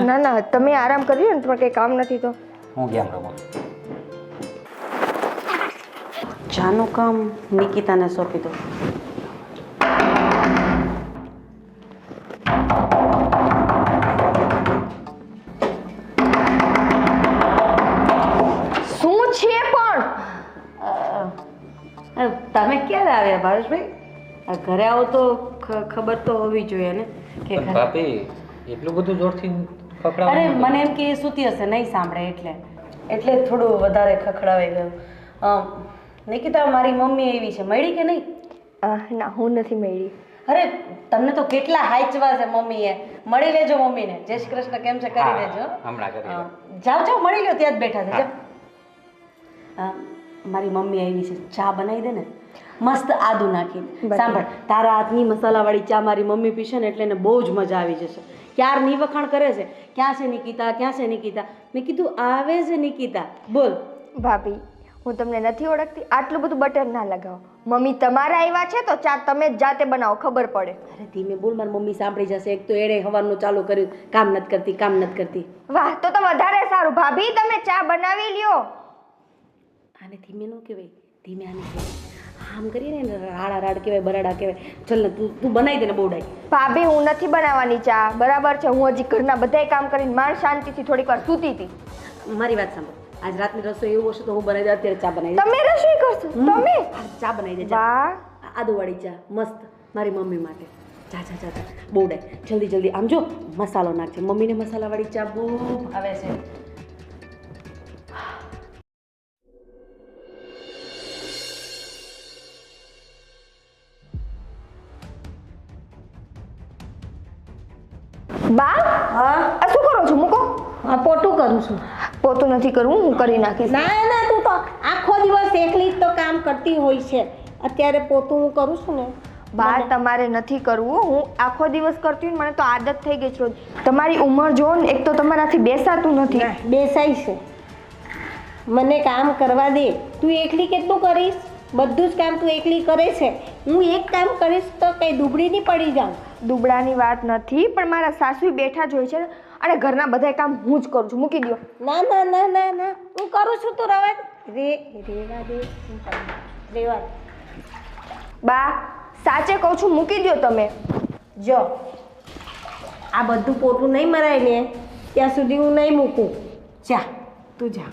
ના ના તમે આરામ કરી લો ને તમારે કંઈ કામ નથી તો હું ગેમ રમું. જાનું કામ નિકિતાને સોંપી દો. શું છે પણ તમે ક્યારે આવ્યા ભાવેશભાઈ? ઘરે આવો તો ખબર તો હોવી જોઈએ ને કે ભાભી એટલું બધું જોરથી અરે મને એમ કે એ સૂતી હશે નહીં સાંભળે એટલે થોડું વધારે ખખડાવાઈ ગયું. નિકિતા મારી મમ્મી એવી છે, મળી કે નહીં? ના હું નથી મળી અરે તમને તો કેટલા હાચવા છે મમ્મીએ. મળી લેજો મમ્મીને. જય શ્રી કૃષ્ણ કેમ છે કરી દેજો. હમણાં કરી જાઓ જાઓ મળી લો, ત્યાં જ બેઠા છે. મારી મમ્મી આવી છે, ચા બનાવી દે ને મસ્ત આદુ નાખીને. સાંભળ, તારા હાથની મસાલાવાળી ચા મારી મમ્મી પીશે ને એટલે એને બહુ જ મજા આવી જશે. ક્યારની વખાણ કરે છે, ક્યાં છે નિકિતા, ક્યાં છે નિકિતા. મેં કીધું આવે છે નિકિતા, બોલ. ભાભી હું તમને નથી ઓળખતી આટલું બધું બટર ના લગાવો. મમ્મી તમારા આવ્યા છે તો ચા તમે જ જાતે બનાવો, ખબર પડે. અરે ધીમે બોલ, મારી મમ્મી સાંભળી જશે. એક તો એણે હવાનું ચાલુ કર્યું, કામ નથી કરતી. વાહ તો વધારે સારું. ભાભી તમે ચા બનાવી લ્યો. આને ધીમે ન કહેવાય, ધીમે આને કહેવાય. આમ કરીએ ને રાડા રાડ કહેવાય, બરાડા કહેવાય. ચલ ને તું બનાવી દે ને બોડાઈ. ભાભી હું નથી બનાવવાની ચા, બરાબર છે. હું હજી ઘરના બધાય કામ કરીને માંડ શાંતિથી થોડીક વાર સૂતી હતી. મારી વાત સાંભળ, આજ રાતની રસોઈ એવું હશે તો હું બનાવી દઉં. અત્યારે ચા બનાવી દે. તમે રસોઈ કરશો? તમે ચા બનાવી દે. વાહ આદુવાળી ચા મસ્ત મારી મમ્મી માટે. જા બોડાઈ જલ્દી આમ જો મસાલો નાખજે. મમ્મીને મસાલાવાળી ચા બહુ ભાવે છે. બા હા આ શું કરો છો? મૂકો. આ પોતું કરું છું. પોતું નથી કરવું, હું કરી નાખીશ. ના તું તો આખો દિવસ એકલી જ તો કામ કરતી હોય છે. અત્યારે પોતું હું કરું છું ને. બા તમારે નથી કરવું, હું આખો દિવસ કરતી હોય ને, મને તો આદત થઈ ગઈ છે રોજ. તમારી ઉંમર જો ને, એક તો તમારાથી બેસાતું નથી. બેસાય છે, મને કામ કરવા દે. તું એકલી કેટલું કરીશ? બધું જ કામ તું એકલી કરે છે. હું એક કામ કરીશ તો કઈ દુબળી નહીં પડી જાઉં. દુબળાની વાત નથી, પણ મારા સાસુ બેઠા જ હોય છે અને ઘરના બધા કામ હું જ કરું છું. મૂકી દો. ના હું કરું છું તું રેવા દે. હું કરું. રેવા દે. બા સાચે કહું છું, મૂકી દો તમે. જો આ બધું પોતું નહીં મરાય ને ત્યાં સુધી હું નહીં મૂકું. જા તું જા.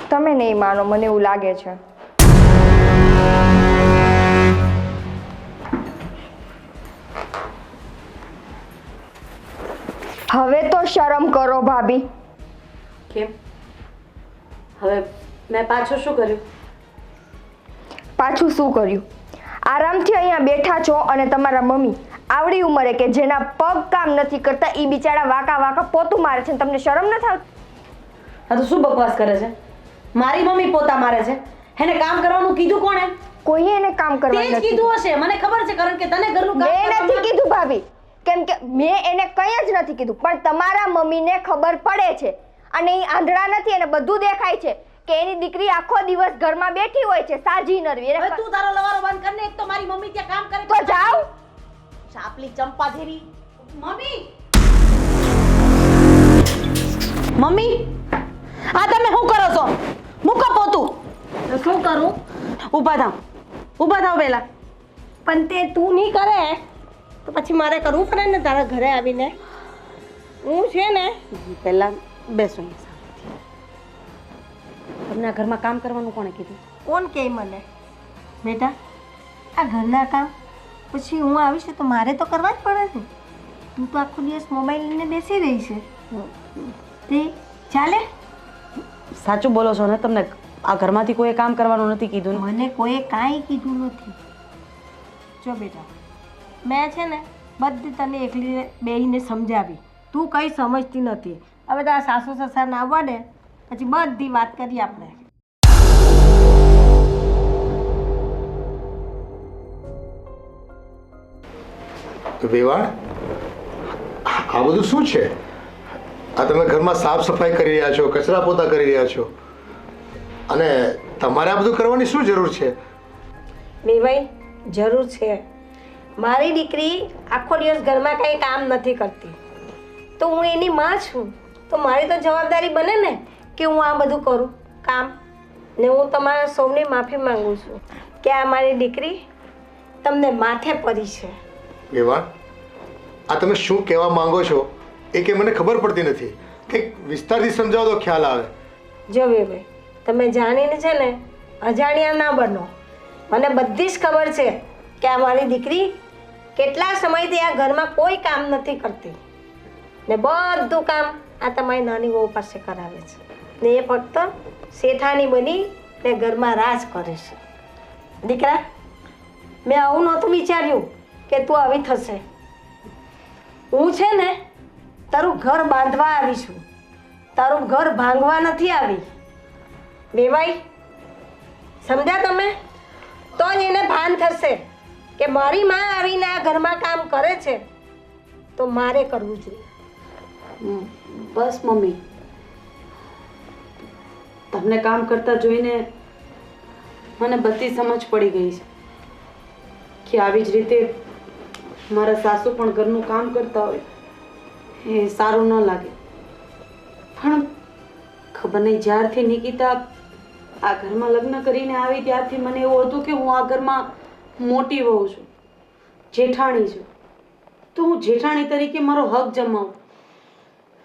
તમે નહીં માનો, મને એવું લાગે છે. હવે તો શરમ કરો ભાભી. કેમ હવે મેં પાછું શું કર્યું? પાછું શું કર્યું? આરામથી અહીંયા બેઠા છો અને તમારા મમ્મી આવડી ઉંમરે કે જેના પગ કામ નથી કરતા એ બિચારા વાકા પોતું મારે છે ને તમને શરમ નથી આવતી? આ તો શું બકવાસ કરે છે? મારી મમ્મી પોતા મારે છે. એને કામ કરવાનું કીધું કોણે? કોઈએ એને કામ તે કરવાનું જ નથી કીધું હશે, મને ખબર છે, કારણ કે તને ઘરનું કામ મેં નથી કરવામાં- કીધું ભાભી, કેમ કે મેં એને કંઈ જ નથી કીધું, પણ તમારા મમ્મીને ખબર પડે છે અને એ આંધળા નથી, એને બધું દેખાય છે કે એની દીકરી આખો દિવસ ઘરમાં બેઠી હોય છે સાજી નરવી. હવે તું તારો લવારો બંધ કર ને. એક તો મારી મમ્મી ત્યાં કામ કરે તો જાઓ. ચાપલી ચંપાધેરી. મમ્મી આ તમે શું કરો છો? મૂકો પોતું. તો શું કરું? ઊભા થાવ પહેલા. પણ તે તું નહીં કરે તો પછી મારે કરવું પડે ને તારા ઘરે આવીને. હું છે ને પહેલાં બેસો અહીંયા શાંતિથી. તમને આ ઘરમાં કામ કરવાનું કોણે કીધું? કોણ કહે મને? બેટા આ ઘરના કામ પછી હું આવીશ તો મારે તો કરવા જ પડે ને. તું તો આખો દિવસ મોબાઈલ લઈને બેસી રહી છે તે ચાલે. સાચું બોલો છો ને? તમને આ ઘરમાંથી કોઈ કામ કરવાનું નથી કીધું ને? મને કોઈએ કાંઈ કીધું નથી. જો બેટા મેં છે ને બધી તને એકલી બેહીને સમજાવી, તું કંઈ સમજતી નથી. હવે તારા સાસુ સસરાને આવવા દે પછી બધી વાત કરીએ આપણે. વેવાણ, આ બધું શું છે? આ તમે ઘરમાં સાફ સફાઈ કરી રહ્યા છો, કચરા પોતા કરી રહ્યા છો, અને તમારે આ બધું કરવાની શું જરૂર છે? ભાઈ જરૂર છે. મારી દીકરી આખો દિવસ ઘરમાં કંઈ કામ નથી કરતી તો હું એની માં છું, તો મારી તો જવાબદારી બને ને કે હું આ બધું કરું કામ. ને હું તમારા સૌની માફી માંગુ છું કે આ મારી દીકરી તમને માથે પડી છે. વેવાણ, આ તમે શું કહેવા માંગો છો એ કે મને ખબર પડતી નથી. કંઈક વિસ્તારથી સમજાવો તો ખ્યાલ આવે. જો ભાઈ તમે જાણીને છે ને અજાણ્યા ના બનો. મને બધી જ ખબર છે કે આ મારી દીકરી કેટલા સમયથી આ ઘરમાં કોઈ કામ નથી કરતી ને બધું કામ આ તમારી નાની વહુ પાસે કરાવે છે ને એ ફક્ત શેઠાણી બની ને ઘરમાં રાજ કરે છે. દીકરા મેં આવું નહોતું વિચાર્યું કે તું આવી થશે. હું છે ને તારું ઘર બાંધવા આવી છું, તારું ઘર ભાંગવા નથી આવી. વેવાઈ સમજ્યા તમે? તો જ એને ભાન થશે કે મારી માં આવીને આ ઘરમાં કામ કરે છે તો મારે કરવું જોઈએ. બસ મમ્મી, તમને કામ કરતા જોઈને મને બધી સમજ પડી ગઈ છે કે આવી જ રીતે મારા સાસુ પણ ઘરનું કામ કરતા હોય એ સારું ન લાગે. પણ ખબર નહીં, જ્યારથી નિકિતા આ ઘરમાં લગ્ન કરીને આવી ત્યારથી મને એવું હતું કે હું આ ઘરમાં મોટી વહુ છું, જેઠાણી છું, તો હું જેઠાણી તરીકે મારો હક જમાવું.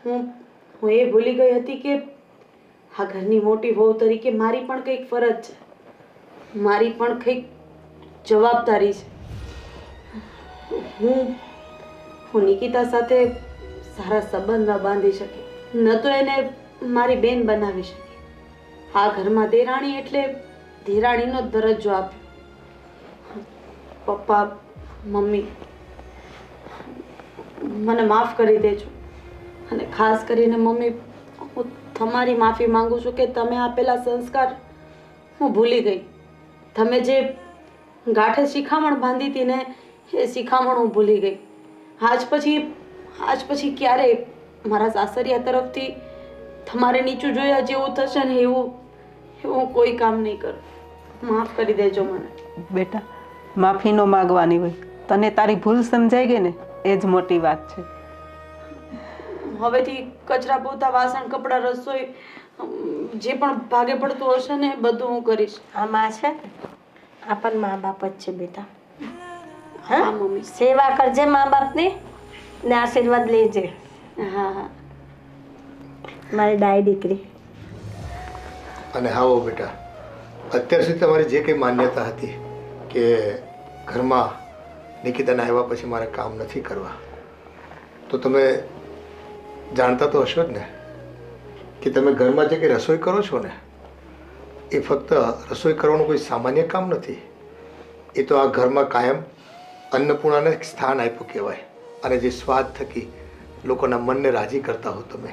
હું એ ભૂલી ગઈ હતી કે આ ઘરની મોટી વહુ તરીકે મારી પણ કંઈક ફરજ છે, મારી પણ કંઈક જવાબદારી છે. હું નિકિતા સાથે સારા સંબંધ ન બાંધી શકી, ન તો એને મારી બેન બનાવી શકી. આ ઘરમાં દેરાણી એટલે દેરાણીનો દરજ્જો આપ્યો. પપ્પા, મમ્મી, મને માફ કરી દેજો. અને ખાસ કરીને મમ્મી, હું તમારી માફી માંગુ છું કે તમે આપેલા સંસ્કાર હું ભૂલી ગઈ. તમે જે ગાંઠે શિખામણ બાંધી હતી ને એ શિખામણ હું ભૂલી ગઈ. આજ પછી ક્યારેય મારા સાસરિયા તરફથી તમારે નીચું જોયા જેવું થશે ને એવું કોઈ કામ નહીં કરું. માફ કરી દેજો મને. બેટા માફી ન માગવાની હોય, તને તારી ભૂલ સમજાઈ ગઈ ને એ જ મોટી વાત છે. હવેથી કચરા પોતા, વાસણ, કપડાં, રસોઈ જે પણ ભાગે પડતું હશે ને બધું હું કરીશ. આ માં છે આ પણ મા બાપ જ છે બેટા. હા મમ્મી. સેવા કરજે મા બાપની ને આશીર્વાદ લેજે. હા હા મારી ડાય દીકરી. અને હા હો બેટા, અત્યાર સુધી તમારી જે કંઈ માન્યતા હતી કે ઘરમાં નિકિતાના આવ્યા પછી મારે કામ નથી કરવા, તો તમે જાણતા તો હશો જ ને કે તમે ઘરમાં જે કંઈ રસોઈ કરો છો ને એ ફક્ત રસોઈ કરવાનું કોઈ સામાન્ય કામ નથી. એ તો આ ઘરમાં કાયમ અન્નપૂર્ણાને એક સ્થાન આપ્યું કહેવાય. અને જે સ્વાદ થકી લોકોના મનને રાજી કરતા હો તમે.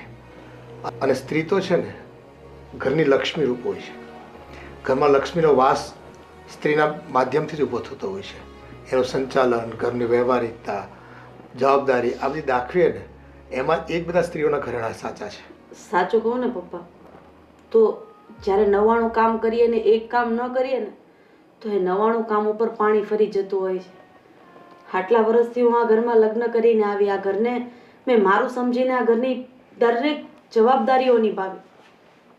અને સ્ત્રી તો છે ને ઘરની લક્ષ્મી રૂપ હોય છે. ઘરમાં લક્ષ્મીનો વાસ સ્ત્રીના માધ્યમથી જ ઊભો થતો હોય છે. એનું સંચાલન, ઘરની વ્યવહારિકતા, જવાબદારી આ બધી દાખવીએ ને એમાં એક બધા સ્ત્રીઓના ઘરેણા સાચા છે. સાચું કહું ને પપ્પા, તો જ્યારે 99 કામ કરીએ ને એક કામ ન કરીએ ને તો એ 99 કામ ઉપર પાણી ફરી જતું હોય છે. આટલા વર્ષથી હું આ ઘરમાં લગ્ન કરીને આવી, આ ઘરને મેં મારું સમજીને આ ઘરની દરેક જવાબદારીઓ નિભાવી.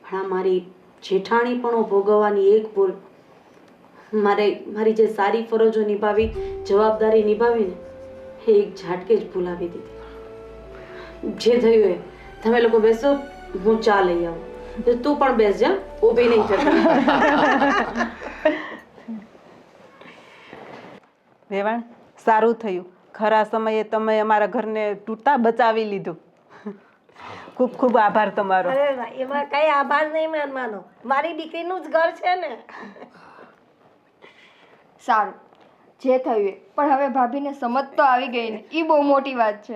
પણ આ મારી જેઠાણી પણ ભોગવવાની એક ભૂલ, મારી જે સારી ફરજો નિભાવી, જવાબદારી નિભાવી ને એ એક ઝાટકે જ ભૂલાવી દીધી. જે થયું એ તમે લોકો બેસો, હું ચા લઈ આવું. તો તું પણ બેસ જા, ઊભી નહીં થતી. વેવાણ, સારું થયું, ખરા સમયે તમે અમારા ઘરને તૂટતા બચાવી લીધું. ખૂબ ખૂબ આભાર તમારો. અરે વાહ, એમાં કઈ આભાર નહીં માનવાનો, મારી દીકરીનું જ ઘર છે ને. સારું, જે થયું એ. પણ હવે ભાભીને સમજ તો આવી ગઈ ને, એ બહુ મોટી વાત છે.